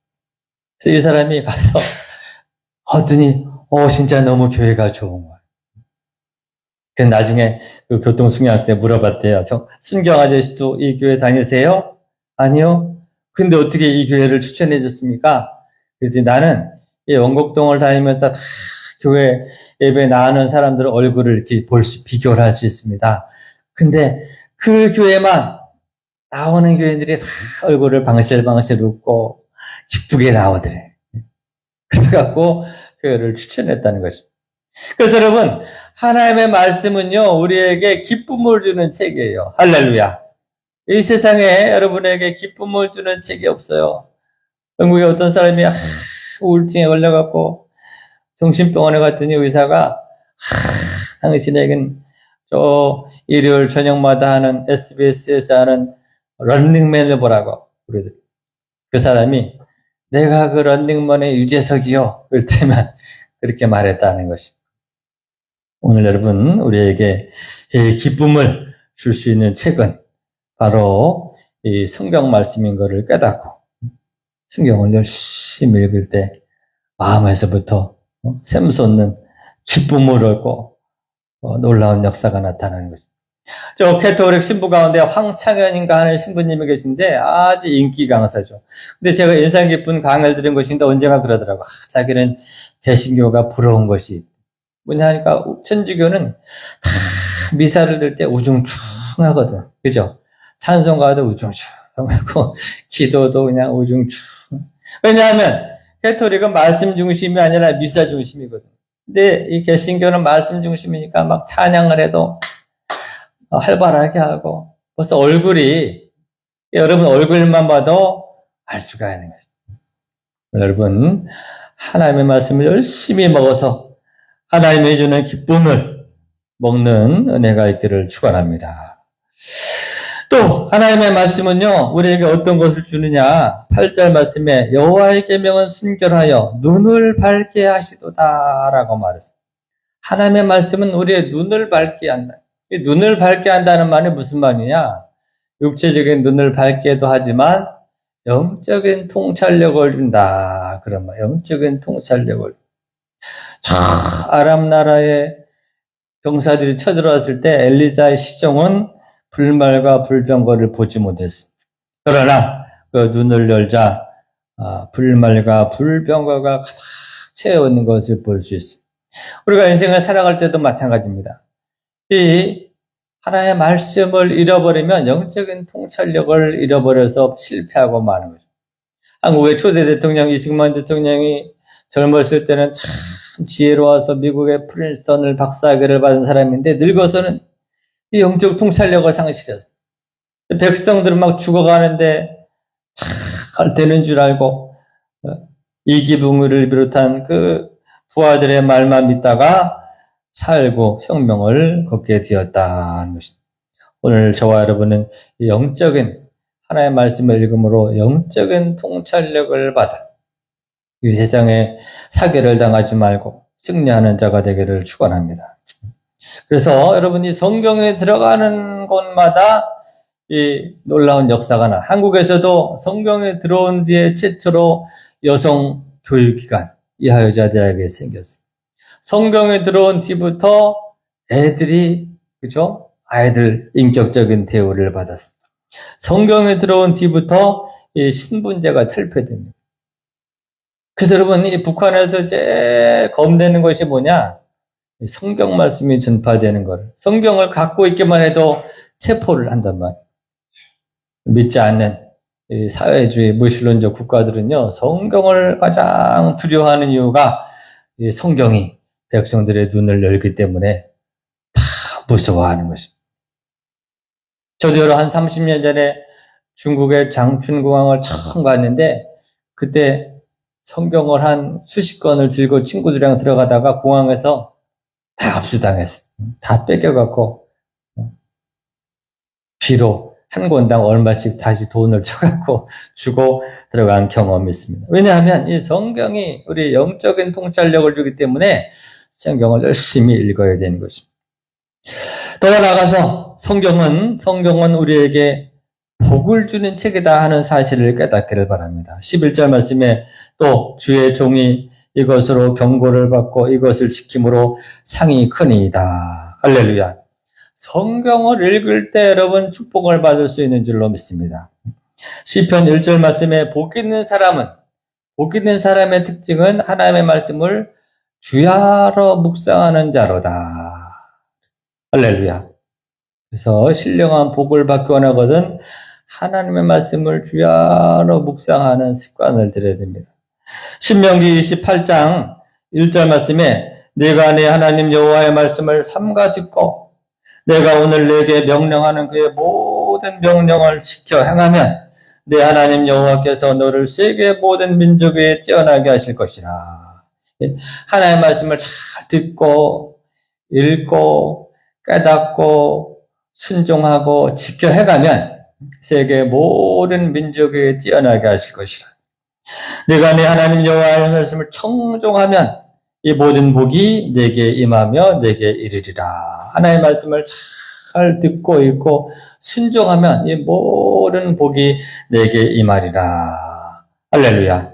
Speaker 3: 그래서 이 사람이 가서, 하더니, 진짜 너무 교회가 좋은 거야. 그래서 나중에 그 교통수경한테 물어봤대요. 순경 아저씨도 이 교회 다니세요? 아니요. 근데 어떻게 이 교회를 추천해 줬습니까? 그래서 나는 이 원곡동을 다니면서 다 교회 예배 나가는 사람들 얼굴을 이렇게 비교를 할 수 있습니다. 근데 그 교회만 나오는 교인들이 다 얼굴을 방실방실 웃고 기쁘게 나오더래. 그래갖고 교회를 추천했다는 것입니다. 그래서 여러분, 하나님의 말씀은요, 우리에게 기쁨을 주는 책이에요. 할렐루야. 이 세상에 여러분에게 기쁨을 주는 책이 없어요. 영국에 어떤 사람이 우울증에 걸려갖고 정신병원에 갔더니 의사가 당신에겐 저 일요일 저녁마다 하는 SBS에서 하는 런닝맨을 보라고 그러더니 그 사람이 내가 그 런닝맨의 유재석이요. 그럴 때만 그렇게 말했다는 것입니다. 오늘 여러분, 우리에게 기쁨을 줄 수 있는 책은 바로 이 성경 말씀인 것을 깨닫고 성경을 열심히 읽을 때 마음에서부터 샘솟는 기쁨을 얻고 놀라운 역사가 나타나는 것입니다. 저 캐토릭 신부 가운데 황창현인가 하는 신부님이 계신데 아주 인기 강사죠. 근데 제가 인상 깊은 강의를 들은 것인데 언젠가 그러더라고. 자기는 개신교가 부러운 것이 뭐냐 하니까 천주교는 다 미사를 들 때 우중충하거든. 그죠? 찬송가도 우중충하고 기도도 그냥 우중충. 왜냐하면 캐토릭은 말씀 중심이 아니라 미사 중심이거든. 근데 이 개신교는 말씀 중심이니까 막 찬양을 해도 활발하게 하고 벌써 얼굴이, 여러분 얼굴만 봐도 알 수가 있는 거예요. 여러분, 하나님의 말씀을 열심히 먹어서 하나님이 주는 기쁨을 먹는 은혜가 있기를 축원합니다. 또 하나님의 말씀은요, 우리에게 어떤 것을 주느냐? 8절 말씀에 여호와의 계명은 순결하여 눈을 밝게 하시도다 라고 말했어요. 하나님의 말씀은 우리의 눈을 밝게 한다. 이 눈을 밝게 한다는 말이 무슨 말이냐? 육체적인 눈을 밝게도 하지만 영적인 통찰력을 준다. 그런 말, 영적인 통찰력을. 아람 나라의 병사들이 쳐들어왔을 때 엘리사의 시종은 불말과 불병거를 보지 못했습니다. 그러나 그 눈을 열자 불말과 불병거가 가득 채워 있는 것을 볼 수 있습니다. 우리가 인생을 살아갈 때도 마찬가지입니다. 이 하나님의 말씀을 잃어버리면 영적인 통찰력을 잃어버려서 실패하고 마는 거죠. 한국의 초대 대통령 이승만 대통령이 젊었을 때는 참 지혜로워서 미국의 프린스턴을 박사학위를 받은 사람인데 늙어서는 이 영적 통찰력을 상실했어요. 백성들은 막 죽어가는데 잘 되는 줄 알고 이기붕을 비롯한 그 부하들의 말만 믿다가 살고 혁명을 걷게 되었다는 것입니다. 오늘 저와 여러분은 영적인 하나의 말씀을 읽음으로 영적인 통찰력을 받아 이 세상에 사기를 당하지 말고 승리하는 자가 되기를 축원합니다. 그래서 여러분이 성경에 들어가는 곳마다 이 놀라운 역사가 나. 한국에서도 성경에 들어온 뒤에 최초로 여성 교육기관 이하여자 대학에 생겼어요. 성경에 들어온 뒤부터 애들이, 그죠? 아이들 인격적인 대우를 받았어요. 성경에 들어온 뒤부터 이 신분제가 철폐됩니다. 그래서 여러분, 이 북한에서 제일 겁내는 것이 뭐냐? 성경 말씀이 전파되는 것. 성경을 갖고 있기만 해도 체포를 한단 말이에요. 믿지 않는 이 사회주의 무신론적 국가들은요, 성경을 가장 두려워하는 이유가 이 성경이 백성들의 눈을 열기 때문에 다 무서워하는 것입니다. 저도 여러 한 30년 전에 중국의 장춘공항을 처음 갔는데 그때 성경을 한 수십 권을 들고 친구들이랑 들어가다가 공항에서 다 압수당했어요. 다 뺏겨갖고 비로 한 권당 얼마씩 다시 돈을 쳐갖고 주고 들어간 경험이 있습니다. 왜냐하면 이 성경이 우리 영적인 통찰력을 주기 때문에 성경을 열심히 읽어야 되는 것입니다. 더 나아가서 성경은 우리에게 복을 주는 책이다 하는 사실을 깨닫기를 바랍니다. 11절 말씀에 또 주의 종이 이것으로 경고를 받고 이것을 지킴으로 상이 크니이다. 할렐루야. 성경을 읽을 때 여러분 축복을 받을 수 있는 줄로 믿습니다. 시편 1절 말씀에 복 있는 사람의 특징은 하나님의 말씀을 주야로 묵상하는 자로다. 할렐루야. 그래서 신령한 복을 받기 원하거든 하나님의 말씀을 주야로 묵상하는 습관을 들여야 됩니다. 신명기 28장 1절 말씀에 내가 내 하나님 여호와의 말씀을 삼가 듣고 내가 오늘 내게 명령하는 그의 모든 명령을 지켜 행하면 내 하나님 여호와께서 너를 세계 모든 민족 위에 뛰어나게 하실 것이라. 하나님의 말씀을 잘 듣고 읽고 깨닫고 순종하고 지켜 행하면 세계 모든 민족 위에 뛰어나게 하실 것이라. 내가 내 하나님 여호와의 말씀을 청종하면 이 모든 복이 내게 임하며 내게 이르리라. 하나님의 말씀을 잘 듣고 읽고 순종하면 이 모든 복이 내게 임하리라. 할렐루야.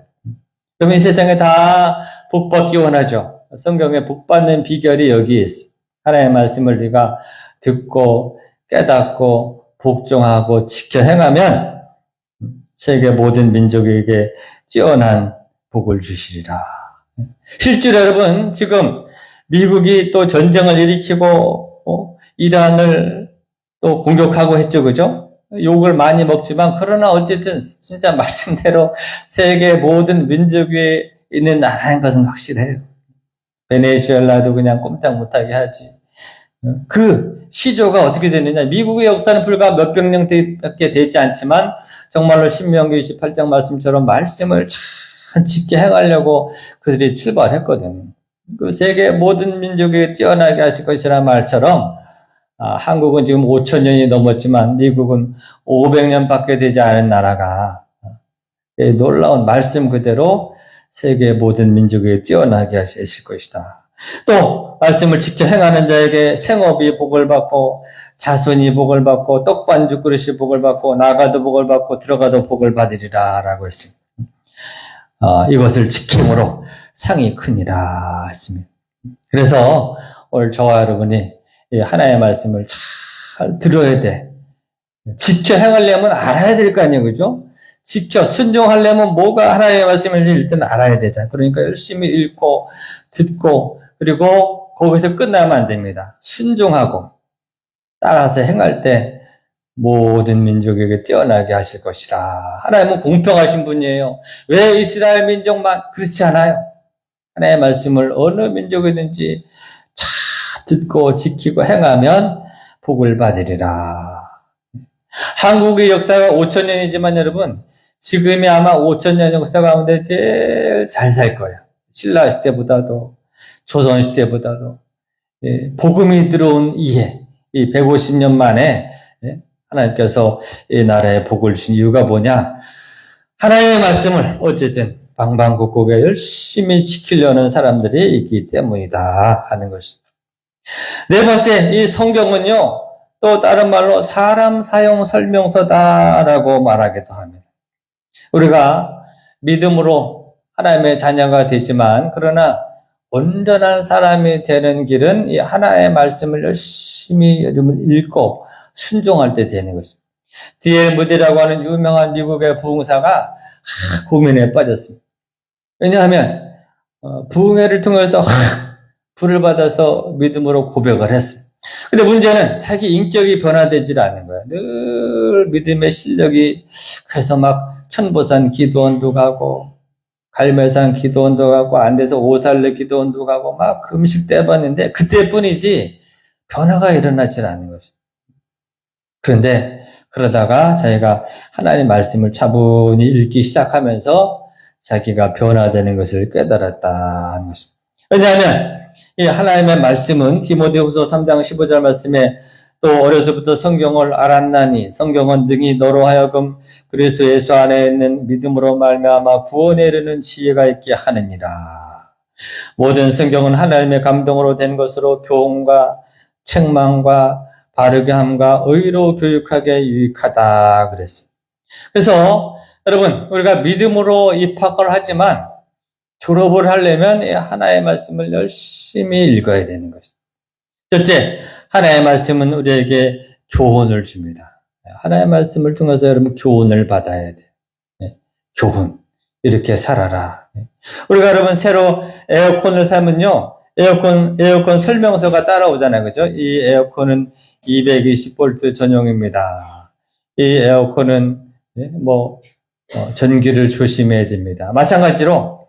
Speaker 3: 그럼 이 세상에 다 복받기 원하죠. 성경에 복받는 비결이 여기에 있어요. 하나님의 말씀을 우리가 듣고 깨닫고 복종하고 지켜 행하면 세계 모든 민족에게 뛰어난 복을 주시리라. 실제로 여러분 지금 미국이 또 전쟁을 일으키고 이란을 또 공격하고 했죠, 그죠? 욕을 많이 먹지만 그러나 어쨌든 진짜 말씀대로 세계 모든 민족 위에 있는 나라인 것은 확실해요. 베네수엘라도 그냥 꼼짝 못하게 하지. 그 시조가 어떻게 되느냐. 미국의 역사는 불과 몇백 년밖에 되지 않지만 정말로 신명기 28장 말씀처럼 말씀을 잘 지켜 행하려고 그들이 출발했거든. 그 세계 모든 민족에 뛰어나게 하실 것이라는 말처럼 한국은 지금 5,000년이 넘었지만 미국은 500년밖에 되지 않은 나라가 놀라운 말씀 그대로 세계 모든 민족에 뛰어나게 하실 것이다. 또 말씀을 지켜 행하는 자에게 생업이 복을 받고 자손이 복을 받고 떡반죽 그릇이 복을 받고 나가도 복을 받고 들어가도 복을 받으리라 라고 했습니다. 이것을 지킴으로 상이 크니라 했습니다. 그래서 오늘 저와 여러분이 이 하나님의 말씀을 잘 들어야 돼. 지켜 행하려면 알아야 될 거 아니에요, 그죠? 지켜 순종하려면 뭐가 하나님의 말씀인지 일단 알아야 되잖아요. 그러니까 열심히 읽고 듣고 그리고 거기서 끝나면 안 됩니다. 순종하고 따라서 행할 때 모든 민족에게 뛰어나게 하실 것이라. 하나님은 공평하신 분이에요. 왜 이스라엘 민족만? 그렇지 않아요. 하나님의 말씀을 어느 민족이든지 잘 듣고 지키고 행하면 복을 받으리라. 한국의 역사가 5,000년이지만 여러분 지금이 아마 5,000년 역사 가운데 제일 잘 살 거예요. 신라 시대보다도 조선 시대보다도 복음이 들어온 이해 이 150년 만에 하나님께서 이 나라에 복을 주신 이유가 뭐냐? 하나님의 말씀을 어쨌든 방방곡곡에 열심히 지키려는 사람들이 있기 때문이다 하는 것입니다. 네 번째, 이 성경은요 또 다른 말로 사람 사용 설명서다라고 말하기도 합니다. 우리가 믿음으로 하나님의 자녀가 되지만 그러나 온전한 사람이 되는 길은 이 하나의 말씀을 열심히 읽고 순종할 때 되는 것입니다. D.L. 무디라고 하는 유명한 미국의 부흥사가 고민에 빠졌습니다. 왜냐하면 부흥회를 통해서 불을 받아서 믿음으로 고백을 했어요. 근데 문제는 자기 인격이 변화되질 않는 거예요. 늘 믿음의 실력이 그래서 막 천보산 기도원도 가고 갈매산 기도원도 가고 안 돼서 오살레 기도원도 가고 막 금식도 해봤는데 그때뿐이지 변화가 일어나질 않는 것이죠. 그런데 그러다가 자기가 하나님 말씀을 차분히 읽기 시작하면서 자기가 변화되는 것을 깨달았다는 것입니다. 왜냐하면 이 하나님의 말씀은 디모데후서 3장 15절 말씀에 또 어려서부터 성경을 알았나니 성경은 능히 너로 하여금 그리스도 예수 안에 있는 믿음으로 말미암아 구원에 이르는 지혜가 있게 하느니라. 모든 성경은 하나님의 감동으로 된 것으로 교훈과 책망과 바르게 함과 의로 교육하게 유익하다 그랬습니다. 그래서 여러분 우리가 믿음으로 입학을 하지만 졸업을 하려면 하나의 말씀을 열심히 읽어야 되는 것입니다. 첫째, 하나의 말씀은 우리에게 교훈을 줍니다. 하나의 말씀을 통해서 여러분 교훈을 받아야 돼요. 교훈. 이렇게 살아라. 우리가 여러분 새로 에어컨을 사면요. 에어컨 설명서가 따라오잖아요. 그죠? 이 에어컨은 220V 전용입니다. 이 에어컨은 전기를 조심해야 됩니다. 마찬가지로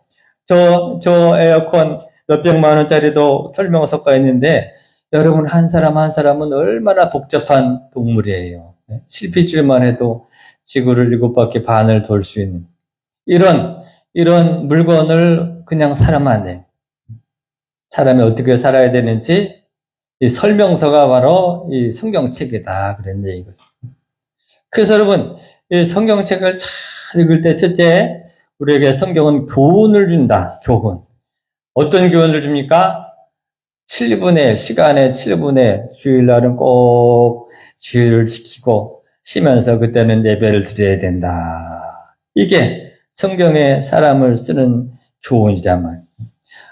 Speaker 3: 저 에어컨 몇백만 원짜리도 설명서가 있는데 여러분 한 사람 한 사람은 얼마나 복잡한 동물이에요. 실핏줄만 해도 지구를 7바퀴 반을 돌 수 있는 이런 물건을 그냥 사면 안 돼. 사람이 어떻게 살아야 되는지 이 설명서가 바로 이 성경책이다 그런 얘기거든요. 그래서 여러분 이 성경책을 잘 읽을 때 첫째 우리에게 성경은 교훈을 준다. 교훈. 어떤 교훈을 줍니까? 7분의 1, 시간의 7분의 1, 주일날은 꼭 주일을 지키고 쉬면서 그때는 예배를 드려야 된다. 이게 성경에 사람을 쓰는 교훈이자만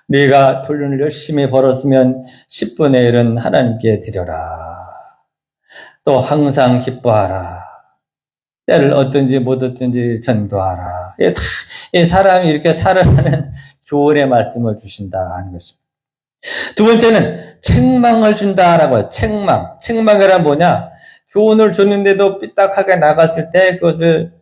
Speaker 3: 네가 돈을 열심히 벌었으면 10분의 1은 하나님께 드려라. 또 항상 기뻐하라. 때를 얻든지 못 얻든지 전도하라. 이 사람이 이렇게 살아가는 교훈의 말씀을 주신다 하는 것입니다. 두 번째는 책망을 준다라고 해요. 책망. 책망이란 뭐냐? 교훈을 줬는데도 삐딱하게 나갔을 때 그것을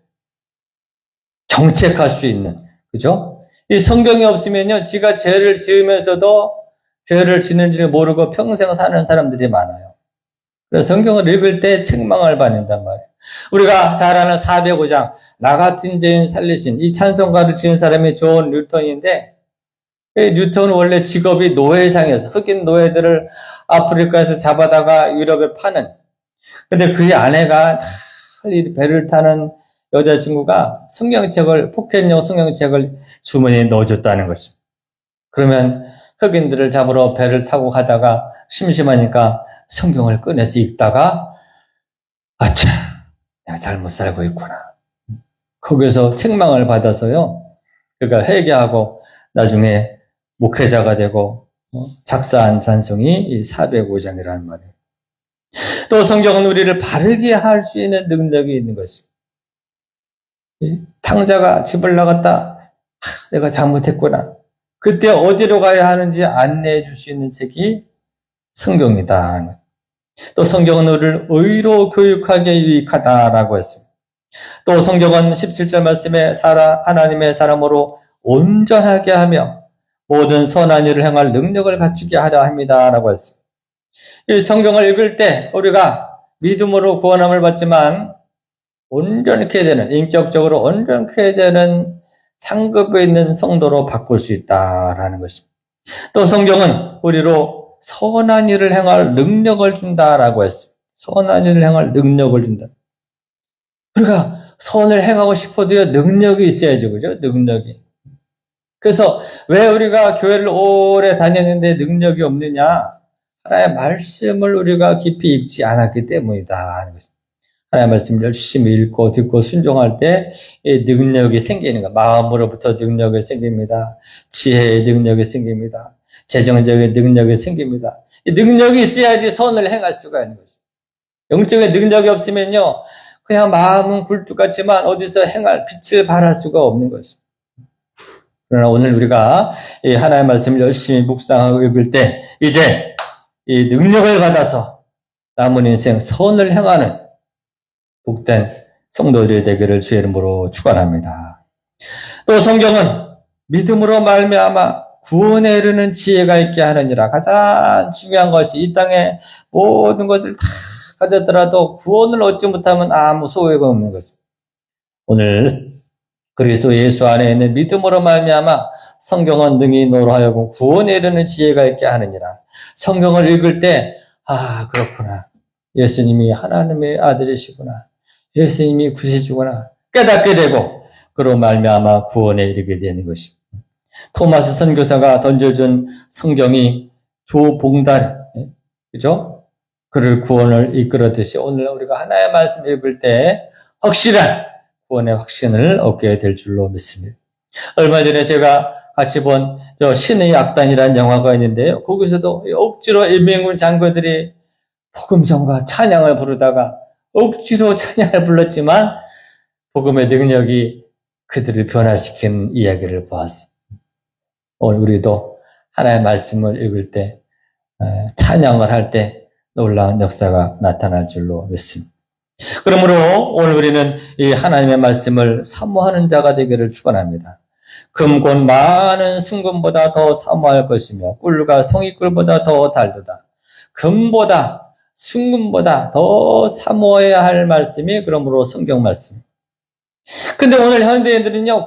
Speaker 3: 정책할 수 있는, 그죠? 이 성경이 없으면요, 지가 죄를 지으면서도 죄를 지는지 모르고 평생 사는 사람들이 많아요. 그래서 성경을 읽을 때 책망을 받는단 말이에요. 우리가 잘 아는 405장, 나 같은 죄인 살리신, 이 찬송가를 지은 사람이 존 뉴턴인데, 뉴턴은 원래 직업이 노예상이어서 흑인 노예들을 아프리카에서 잡아다가 유럽에 파는, 근데 그의 아내가 이 배를 타는 여자친구가 폭행용 성경책을 주머니에 넣어줬다는 것입니다. 그러면 흑인들을 잡으러 배를 타고 가다가 심심하니까 성경을 꺼내서 읽다가, 아차, 내가 잘못 살고 있구나. 거기서 책망을 받아서요, 그러니까 회개하고 나중에 목회자가 되고 작사한 찬송이 이 405장이라는 말이에요. 또 성경은 우리를 바르게 할 수 있는 능력이 있는 것입니다. 탕자가 집을 나갔다. 내가 잘못했구나. 그때 어디로 가야 하는지 안내해 줄 수 있는 책이 성경이다. 또 성경은 우리를 의로 교육하기에 유익하다라고 했습니다. 또 성경은 17절 말씀에 하나님의 사람으로 온전하게 하며 모든 선한 일을 행할 능력을 갖추게 하려 합니다라고 했습니다. 이 성경을 읽을 때 우리가 믿음으로 구원함을 받지만 온전케 되는, 인격적으로 온전케 되는 상급에 있는 성도로 바꿀 수 있다라는 것입니다. 또 성경은 우리로 선한 일을 행할 능력을 준다라고 했습니다. 선한 일을 행할 능력을 준다. 우리가 선을 행하고 싶어도요, 능력이 있어야죠. 그죠? 능력이. 그래서 왜 우리가 교회를 오래 다녔는데 능력이 없느냐? 하나님의 말씀을 우리가 깊이 읽지 않았기 때문이다. 하나님의 말씀 열심히 읽고 듣고 순종할 때 이 능력이 생기는 거예요. 마음으로부터 능력이 생깁니다. 지혜의 능력이 생깁니다. 재정적인 능력이 생깁니다. 이 능력이 있어야지 선을 행할 수가 있는 것이죠. 영적인 능력이 없으면요, 그냥 마음은 굴뚝 같지만 어디서 빛을 발할 수가 없는 것이죠. 그러나 오늘 우리가 이 하나님의 말씀을 열심히 묵상하고 읽을 때 이제 이 능력을 받아서 남은 인생 선을 행하는 복된 성도들이 되기를 주의 이름으로 축원합니다. 또 성경은 믿음으로 말미암아 구원에 이르는 지혜가 있게 하느니라. 가장 중요한 것이 이 땅에 모든 것을 다 가졌더라도 구원을 얻지 못하면 아무 소용이 없는 것입니다. 오늘 그리스도 예수 안에 있는 믿음으로 말미암아 성경은 능히 너로 하여금 구원에 이르는 지혜가 있게 하느니라. 성경을 읽을 때 그렇구나. 예수님이 하나님의 아들이시구나. 예수님이 구세주구나. 깨닫게 되고 그로 말미암아 구원에 이르게 되는 것입니다. 토마스 선교사가 던져준 성경이 조봉달, 그죠? 그를 구원을 이끌었듯이 오늘 우리가 하나의 말씀 읽을 때 확실한 구원의 확신을 얻게 될 줄로 믿습니다. 얼마 전에 제가 같이 본 신의 악단이라는 영화가 있는데요. 거기서도 억지로 인민군 장교들이 복음성과 찬양을 부르다가 억지로 찬양을 불렀지만 복음의 능력이 그들을 변화시킨 이야기를 보았습니다. 오늘 우리도 하나의 말씀을 읽을 때 찬양을 할 때 놀라운 역사가 나타날 줄로 믿습니다. 그러므로 오늘 우리는 이 하나님의 말씀을 사모하는 자가 되기를 축원합니다. 금곧 많은 순금보다 더 사모할 것이며 꿀과 송이꿀보다 더 달도다. 금보다 순금보다 더 사모해야 할 말씀이 그러므로 성경 말씀. 근데 오늘 현대인들은요,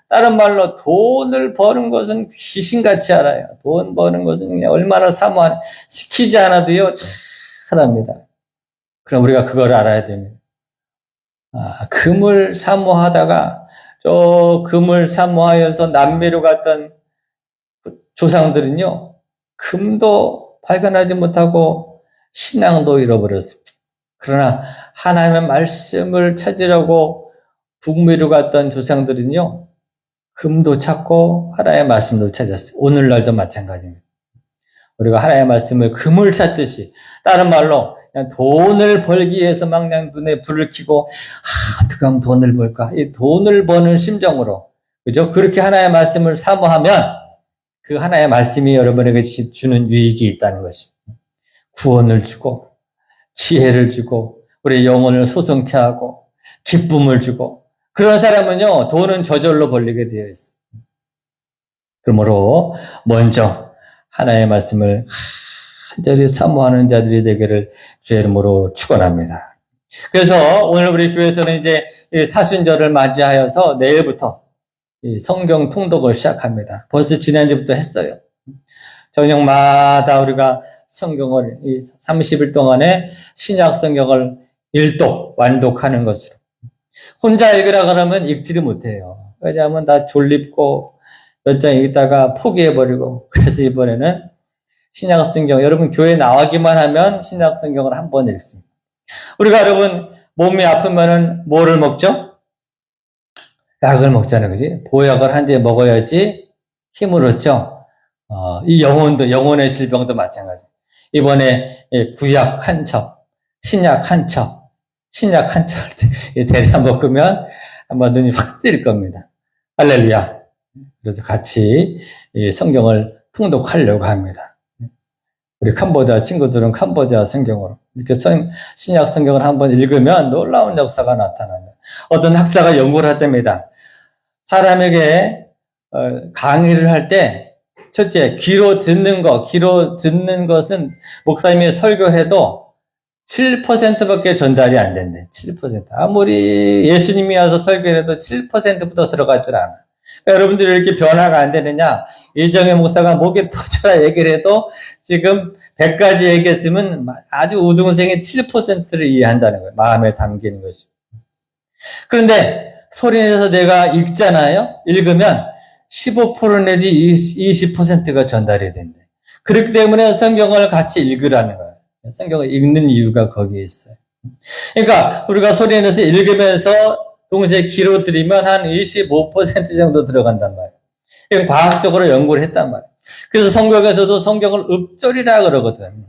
Speaker 3: 다른 말로 돈을 버는 것은 귀신같이 알아요. 돈 버는 것은 그냥 얼마나 시키지 않아도요, 잘합니다. 그럼 우리가 그걸 알아야 됩니다. 금을 사모하다가 금을 사모하여서 남미로 갔던 조상들은요, 금도 발견하지 못하고 신앙도 잃어버렸습니다. 그러나 하나님의 말씀을 찾으려고 북미로 갔던 조상들은요, 금도 찾고 하나님의 말씀도 찾았어요. 오늘날도 마찬가지입니다. 우리가 하나님의 말씀을 금을 찾듯이, 다른 말로 그냥 돈을 벌기 위해서 막 그냥 눈에 불을 켜고 어떻게 하면 돈을 벌까? 이 돈을 버는 심정으로, 그죠? 그렇게 하나님의 말씀을 사모하면 그 하나님의 말씀이 여러분에게 주는 유익이 있다는 것입니다. 구원을 주고 지혜를 주고 우리 영혼을 소성케 하고 기쁨을 주고, 그런 사람은요, 돈은 저절로 벌리게 되어 있습니다. 그러므로 먼저 하나님의 말씀을 간절히 사모하는 자들이 되기를 주의 이름으로 축원합니다. 그래서 오늘 우리 교회에서는 이제 사순절을 맞이하여서 내일부터 성경 통독을 시작합니다. 벌써 지난주부터 했어요. 저녁마다 우리가 성경을 30일 동안에 신약 성경을 일독, 완독하는 것으로. 혼자 읽으라 그러면 읽지를 못해요. 왜냐하면 다 졸립고 몇 장 읽다가 포기해버리고. 그래서 이번에는 신약 성경, 여러분 교회 나가기만 하면 신약 성경을 한 번 읽습니다. 우리가 여러분 몸이 아프면은 뭐를 먹죠? 약을 먹잖아요. 그지? 보약을 한 제 먹어야지 힘을 얻죠. 이 영혼의 질병도 마찬가지. 이번에 구약 한 첩, 신약 한 첩, 신약 한 첩을 대략 먹으면 아마 눈이 확 뜰 겁니다. 할렐루야. 그래서 같이 성경을 통독하려고 합니다. 우리 캄보디아 친구들은 캄보디아 성경으로 이렇게 신약 성경을 한번 읽으면 놀라운 역사가 나타납니다. 어떤 학자가 연구를 했답니다. 사람에게 강의를 할 때 첫째, 귀로 듣는 것은 목사님이 설교해도 7%밖에 전달이 안 된대. 7%. 아무리 예수님이 와서 설교해도 7%부터 들어갈 줄 아나. 그러니까 여러분들이 이렇게 변화가 안 되느냐? 이정혜 목사가 목에 터져라 얘기를 해도 지금 100가지 얘기했으면 아주 우등생의 7%를 이해한다는 거예요. 마음에 담기는 것이. 그런데 소리내서 내가 읽잖아요? 읽으면 15% 내지 20%가 전달이 된대. 그렇기 때문에 성경을 같이 읽으라는 거예요. 성경을 읽는 이유가 거기에 있어요. 그러니까 우리가 소리내서 읽으면서 동시에 귀로 들이면 한 25% 정도 들어간단 말이에요. 이건 과학적으로 연구를 했단 말이에요. 그래서 성경에서도 성경을 읍절이라 그러거든.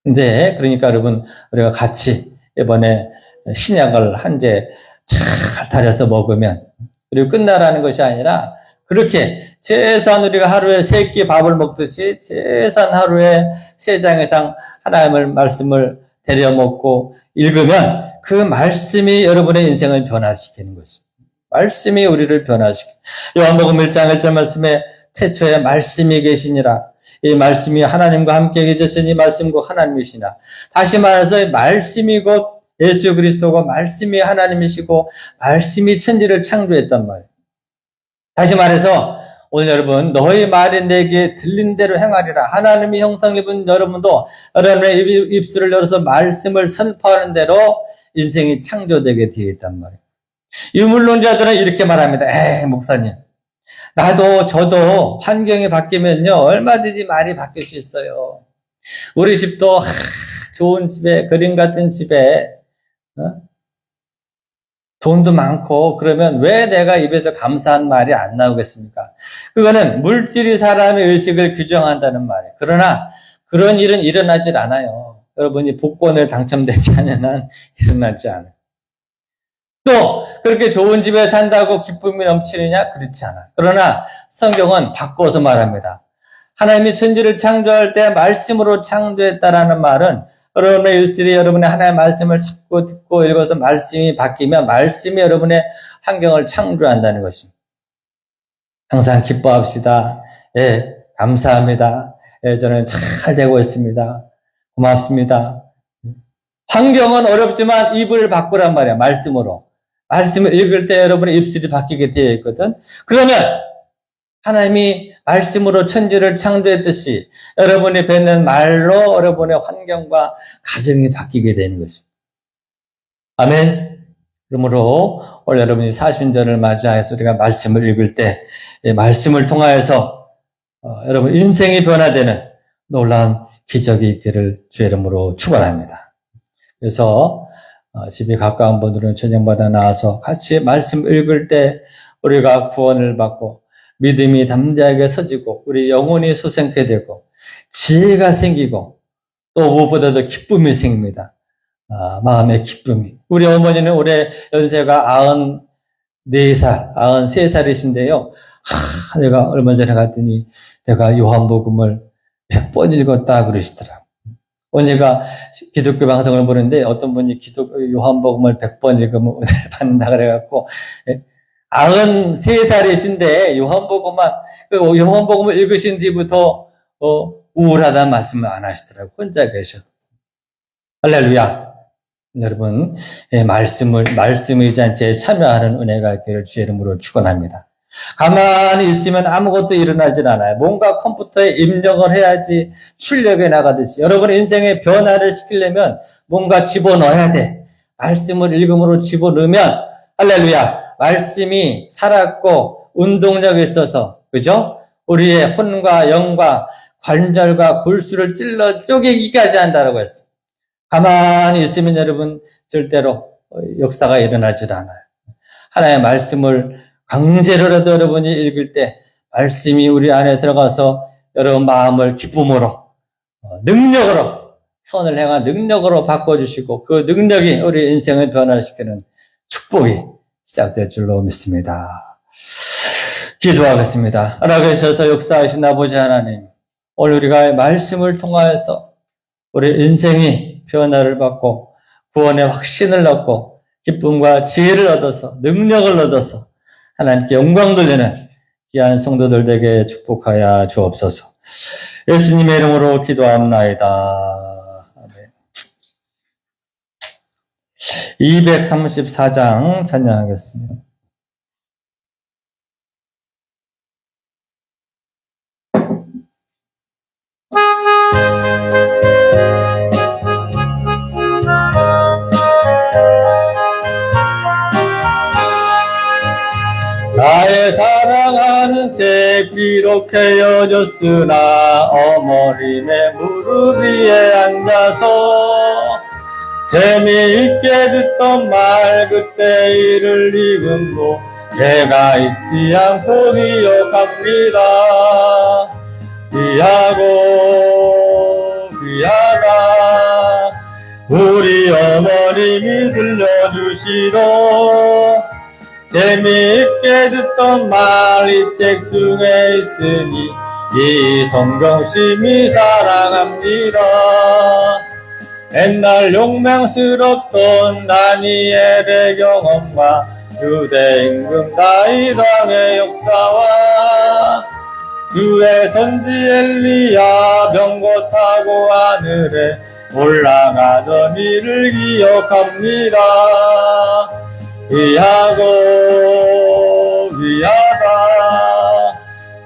Speaker 3: 근데 그러니까 여러분 우리가 같이 이번에 신약을 한 제 잘 달여서 먹으면 그리고 끝나라는 것이 아니라 그렇게 최소한 우리가 하루에 3끼 밥을 먹듯이 최소한 하루에 3장 이상 하나님의 말씀을 데려 먹고 읽으면 그 말씀이 여러분의 인생을 변화시키는 것입니다. 말씀이 우리를 변화시키는. 요한복음 1장 1절 말씀에 태초에 말씀이 계시니라. 이 말씀이 하나님과 함께 계셨으니 말씀과 하나님이시나. 다시 말해서 말씀이 곧 예수 그리스도고 말씀이 하나님이시고 말씀이 천지를 창조했단 말이에요. 다시 말해서 오늘 여러분 너희 말이 내게 들린 대로 행하리라. 하나님이 형상을 입은 여러분도 여러분의 입술을 열어서 말씀을 선포하는 대로 인생이 창조되게 되어 있단 말이에요. 유물론자들은 이렇게 말합니다. 에이 목사님 저도 환경이 바뀌면요 얼마든지 말이 바뀔 수 있어요. 우리 집도 좋은 집에 그림 같은 집에 돈도 많고 그러면 왜 내가 입에서 감사한 말이 안 나오겠습니까? 그거는 물질이 사람의 의식을 규정한다는 말이에요. 그러나 그런 일은 일어나질 않아요. 여러분이 복권을 당첨되지 않는 한 일어나지 않아요. 또 그렇게 좋은 집에 산다고 기쁨이 넘치느냐? 그렇지 않아요. 그러나 성경은 바꿔서 말합니다. 하나님이 천지를 창조할 때 말씀으로 창조했다라는 말은 여러분의 일들이 여러분의 하나님의 말씀을 자꾸 듣고 읽어서 말씀이 바뀌면 말씀이 여러분의 환경을 창조한다는 것입니다. 항상 기뻐합시다. 예, 감사합니다. 예, 저는 잘 되고 있습니다. 고맙습니다. 환경은 어렵지만 입을 바꾸란 말이야, 말씀으로. 말씀을 읽을 때 여러분의 입술이 바뀌게 되어 있거든. 그러면 하나님이 말씀으로 천지를 창조했듯이 여러분이 뱉는 말로 여러분의 환경과 가정이 바뀌게 되는 것입니다. 아멘. 그러므로 오늘 여러분이 사순절을 맞이해서 우리가 말씀을 읽을 때 말씀을 통하여서 여러분 인생이 변화되는 놀라운 기적이 있기를 주의 이름으로 축원합니다. 그래서 집이 가까운 분들은 저녁마다 나와서 같이 말씀 읽을 때 우리가 구원을 받고 믿음이 담대하게 서지고 우리 영혼이 소생케 되고 지혜가 생기고 또 무엇보다도 기쁨이 생깁니다. 마음의 기쁨이. 우리 어머니는 올해 연세가 94살, 93살이신데요. 내가 얼마 전에 갔더니 내가 요한복음을 100번 읽었다 그러시더라고요. 언니가 기독교 방송을 보는데 어떤 분이 요한복음을 100번 읽으면 은혜를 받는다 그래갖고 93살이신데 요한복음을 읽으신 뒤부터 우울하다는 말씀을 안 하시더라고요. 혼자 계셔. 할렐루야. 여러분, 말씀의 잔치에 참여하는 은혜가 있기를 주의 이름으로 축원합니다. 가만히 있으면 아무것도 일어나질 않아요. 뭔가 컴퓨터에 입력을 해야지 출력이 나가듯이. 여러분의 인생의 변화를 시키려면 뭔가 집어넣어야 돼. 말씀을 읽음으로 집어넣으면, 할렐루야, 말씀이 살았고 운동력이 있어서, 그죠? 우리의 혼과 영과 관절과 골수를 찔러 쪼개기까지 한다고 했어요. 가만히 있으면 여러분 절대로 역사가 일어나질 않아요. 하나님의 말씀을 강제로라도 여러분이 읽을 때 말씀이 우리 안에 들어가서 여러분 마음을 기쁨으로, 능력으로, 선을 행한 능력으로 바꿔주시고 그 능력이 우리 인생을 변화시키는 축복이 시작될 줄로 믿습니다. 기도하겠습니다. 살아계셔서 역사하신 아버지 하나님, 오늘 우리가 말씀을 통하여서 우리 인생이 변화를 받고 구원의 확신을 얻고 기쁨과 지혜를 얻어서 능력을 얻어서 하나님께 영광 돌리는 귀한 성도들 되게 축복하여 주옵소서. 예수님의 이름으로 기도합나이다. 아멘. 234장 찬양하겠습니다. 나의 사랑하는 새 비록 헤어졌으나 어머님의 무릎 위에 앉아서 재미있게 듣던 말 그때 일을 지금도 내가 잊지 않고 기억합니다. 귀하고 귀하다 우리 어머님이 들려주시던 재미있게 듣던 말 이 책 중에 있으니 이 성경 심히 사랑합니다. 옛날 용맹스럽던 다니엘의 경험과 유대 임금 다윗왕의 역사와 주의 선지 엘리야 병거 타고 하늘에 올라가던 일을 기억합니다. 귀하고 귀하다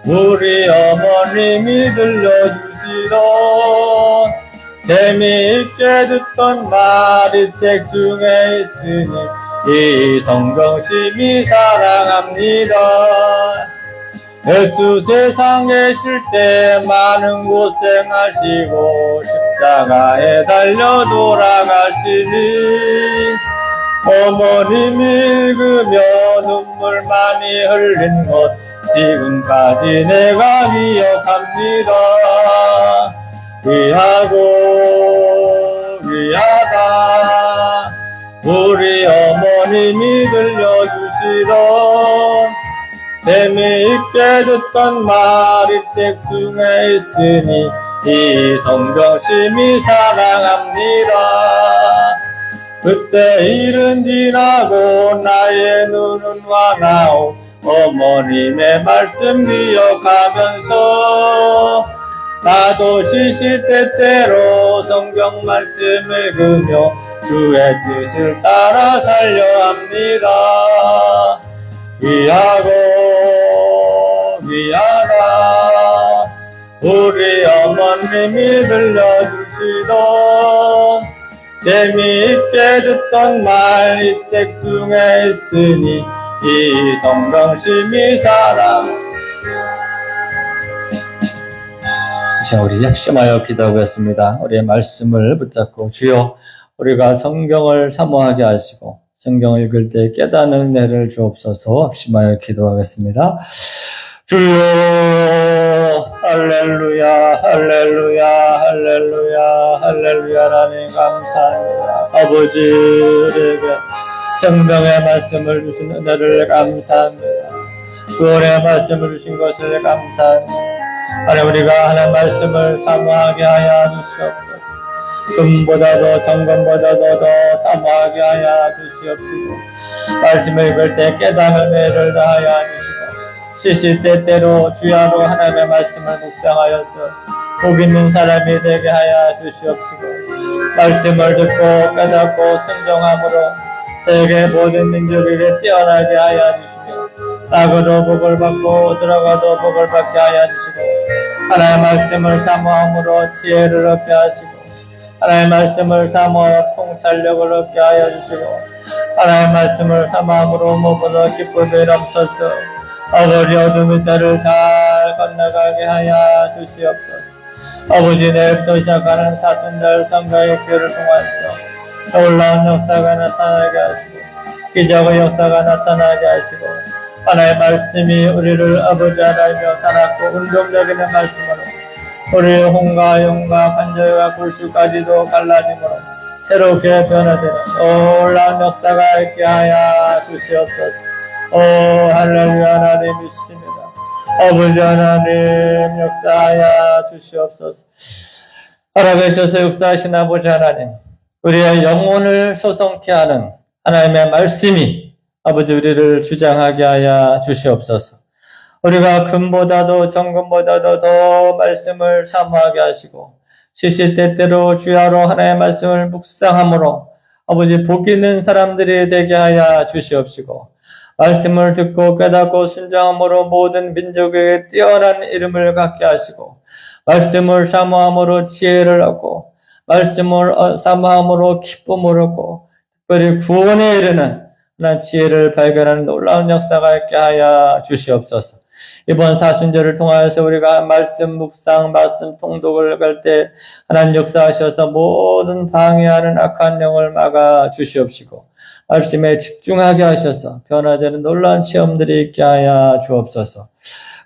Speaker 3: 우리 어머님이 들려주시던 재미있게 듣던 말이 책 중에 있으니 이 성경 심히 사랑합니다. 예수 세상 계실 때 많은 고생하시고 십자가에 달려 돌아가시니 어머님 읽으며 눈물 많이 흘린 것 지금까지 내가 기억합니다. 귀하고 귀하다 우리 어머님이 들려주시던 재미있게 듣던 말이 책 중에 있으니 이 성경 심히 사랑합니다. 그때 일은 지나고 나의 눈은 환하오 어머님의 말씀 기억하면서 나도 시시때때로 성경 말씀 읽으며 주의 뜻을 따라 살려 합니다. 귀하고 귀하다 우리 어머님이 들려주시던 재미있게 듣던 말 이 책 중에 있으니 이 성경 심히 사랑. 자, 우리 합심하여 기도하겠습니다. 우리의 말씀을 붙잡고 주여 우리가 성경을 사모하게 하시고 성경을 읽을 때 깨닫는 은혜를 주옵소서. 합심하여 기도하겠습니다. 주여 할렐루야 할렐루야 할렐루야 할렐루야 하나님 감사합니다. 아버지에게 생명의 말씀을 주신 은혜를 감사합니다. 구원의 말씀을 주신 것을 감사합니다. 하나님 우리가 하나님 말씀을 사모하게 하여 주시옵소서. 금보다도 정금보다도 더 사모하게 하여 주시옵시고 말씀을 읽을 때 깨닫는 은혜를 다하여 주시고 시시때때로 주야로 하나님의 말씀을 묵상하여서 복 있는 사람이 되게 하여 주시옵시고 말씀을 듣고 깨닫고 순종함으로 세계 모든 민족에게 뛰어나게 하여 주시고 나가도 복을 받고 들어가도 복을 받게 하여 주시고 하나님의 말씀을 사모함으로 지혜를 얻게 하시고 하나님의 말씀을 사모하여 통찰력을 얻게 하여 주시고 하나님의 말씀을 사모함으로 무엇보다 기쁨이 넘쳐서 아버지 어둠의 때를 잘 건너가게 하여 주시옵소서. 아버지 내일부터 시작하는 사순절 선거의 기회를 통해서 놀라운 역사가 나타나게 하시고 기적의 역사가 나타나게 하시고 하나님의 말씀이 우리를 아버지 하나님여 살았고 운동적인 말씀으로 우리의 혼과 영과 관절과 골수까지도 갈라짐으로 새롭게 변화되는 놀라운 역사가 있게 하여 주시옵소서. 오 할렐루야 하나님이십니다. 아버지 하나님 역사하여 주시옵소서. 살아계셔서 역사하신 아버지 하나님 우리의 영혼을 소성케 하는 하나님의 말씀이 아버지 우리를 주장하게 하여 주시옵소서. 우리가 금보다도 정금보다도 더 말씀을 사모하게 하시고 시시때때로 주야로 하나님의 말씀을 묵상함으로 아버지 복 있는 사람들이 되게 하여 주시옵시고 말씀을 듣고 깨닫고 순종함으로 모든 민족에게 뛰어난 이름을 갖게 하시고 말씀을 사모함으로 지혜를 얻고 말씀을 사모함으로 기쁨을 얻고 특별히 구원에 이르는 하나님 지혜를 발견하는 놀라운 역사가 있게 하여 주시옵소서. 이번 사순절을 통하여서 우리가 말씀 묵상, 말씀 통독을 갈 때 하나님 역사하셔서 모든 방해하는 악한 영을 막아 주시옵시고 말씀에 집중하게 하셔서 변화되는 놀라운 체험들이 있게 하여 주옵소서.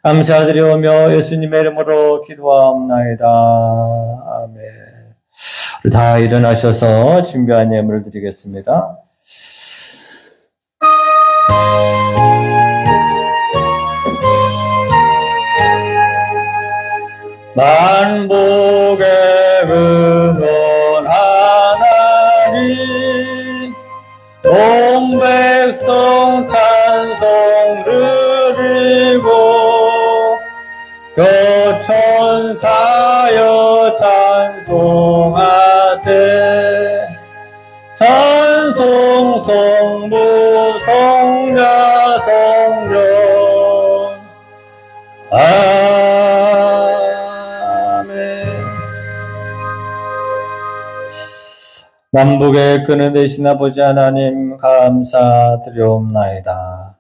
Speaker 3: 감사드리오며 예수님의 이름으로 기도하옵나이다. 아멘. 우리 다 일어나셔서 준비한 예물을 드리겠습니다. 만복의 근원 하나님 온 백성 찬송 드리고 천사여 찬송하세 찬송 성부 성자 성령 만복의 끈을 대신 아버지 하나님 감사드리옵나이다.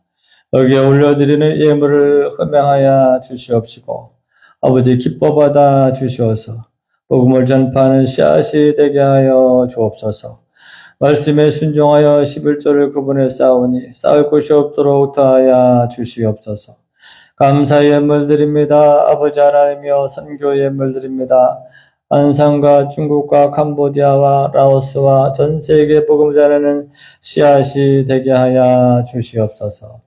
Speaker 3: 여기에 올려드리는 예물을 흠양하여 주시옵시고 아버지 기뻐받아 주시어서 복음을 전파하는 씨앗이 되게 하여 주옵소서. 말씀에 순종하여 11조를 그분에 쌓으니 쌓을 곳이 없도록 더하여 주시옵소서. 감사의 예물 드립니다. 아버지 하나님이여 선교 예물 드립니다. 안산과 중국과 캄보디아와 라오스와 전 세계 복음 전하는 씨앗이 되게 하여 주시옵소서.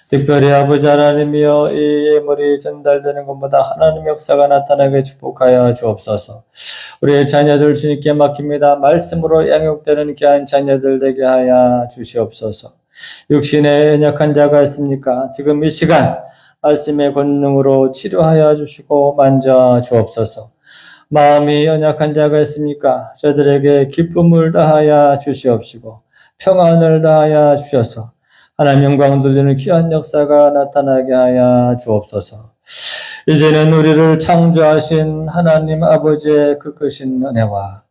Speaker 3: 특별히 아버지 하나님이여 이 예물이 전달되는 것보다 하나님 역사가 나타나게 축복하여 주옵소서. 우리의 자녀들 주님께 맡깁니다. 말씀으로 양육되는 귀한 자녀들 되게 하여 주시옵소서. 육신에 연약한 자가 있습니까? 지금 이 시간 말씀의 권능으로 치료하여 주시고 만져 주옵소서. 마음이 연약한 자가 있습니까? 저들에게 기쁨을 다하여 주시옵시고 평안을 다하여 주셔서 하나님 영광 돌리는 귀한 역사가 나타나게 하여 주옵소서. 이제는 우리를 창조하신 하나님 아버지의 그 크신 은혜와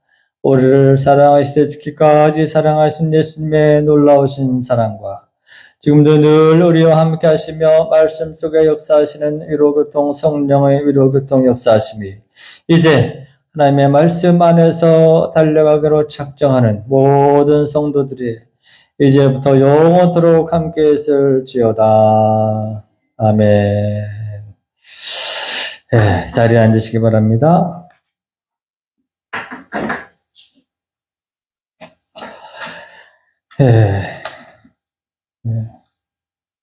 Speaker 3: 우리를 사랑하시되 죽기까지 사랑하신 예수님의 놀라우신 사랑과 지금도 늘 우리와 함께 하시며 말씀 속에 역사하시는 위로교통 성령의 위로교통 역사하심이 이제 하나님의 말씀 안에서 달려가기로 작정하는 모든 성도들이 이제부터 영원토록 함께 있을지어다. 아멘. 자리에 앉으시기 바랍니다.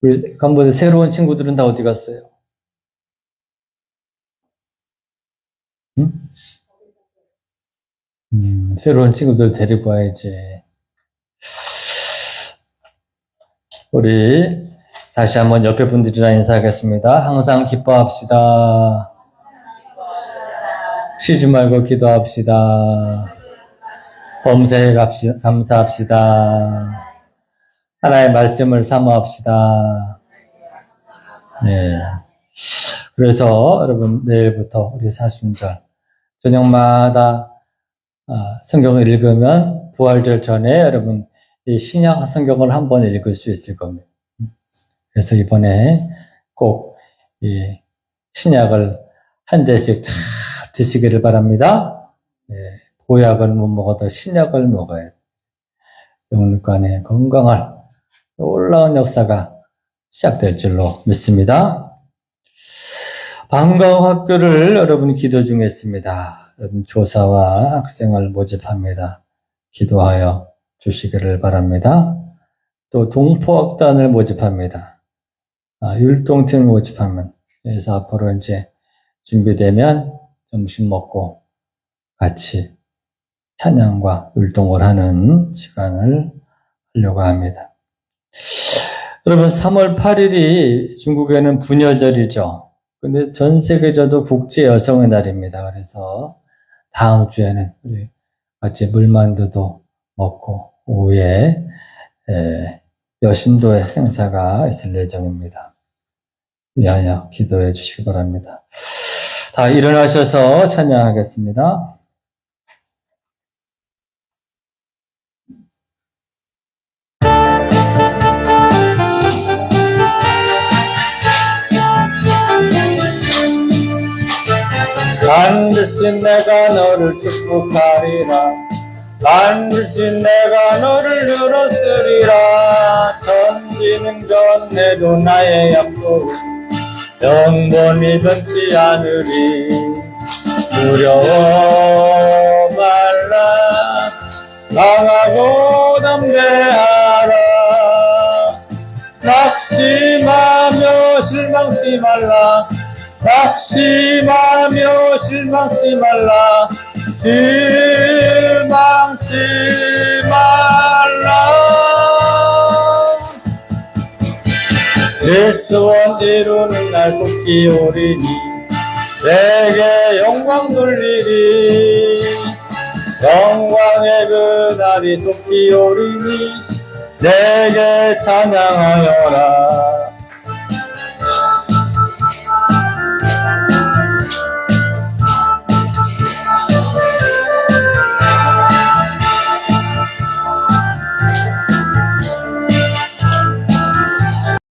Speaker 3: 우리 캄보디아 새로운 친구들은 다 어디 갔어요? 응? 새로운 친구들 데리고 와야지. 우리 다시 한번 옆에 분들이랑 인사하겠습니다. 항상 기뻐합시다. 쉬지 말고 기도합시다. 범사에 감사합시다. 하나의 말씀을 사모합시다. 네. 그래서 여러분 내일부터 우리 사순절 저녁마다 성경을 읽으면 부활절 전에 여러분 이 신약 성경을 한번 읽을 수 있을 겁니다. 그래서 이번에 꼭 이 신약을 한 대씩 잘 드시기를 바랍니다. 네. 보약을 못 먹어도 신약을 먹어야 돼요. 영육간의 건강할 놀라운 역사가 시작될 줄로 믿습니다. 방과후 학교를 여러분 기도 중에 있습니다. 여러분 교사와 학생을 모집합니다. 기도하여 주시기를 바랍니다. 또 동포학단을 모집합니다. 율동팀을 모집하면 그래서 앞으로 이제 준비되면 점심 먹고 같이 찬양과 율동을 하는 시간을 하려고 합니다. 여러분 3월 8일이 중국에는 부녀절이죠. 근데 전 세계적으로 국제 여성의 날입니다. 그래서 다음 주에는 우리 같이 물만두도 먹고 오후에 여신도의 행사가 있을 예정입니다. 위하여 기도해 주시기 바랍니다. 다 일어나셔서 찬양하겠습니다. 반드시 내가 너를 축복하리라. 반드시 내가 너를 늘었으리라. 전지는 전내도 나의 약속 영원히 변치 않으리. 두려워 말라. 강하고 담대하라. 낙심하며 실망치 말라. 낙심하며 실망치 말라. 실망치 말라. 내 소원 이루는 날 꼭 기오리니 내게 영광 돌리리. 영광의 그날이 꼭 기오리니 내게 찬양하여라.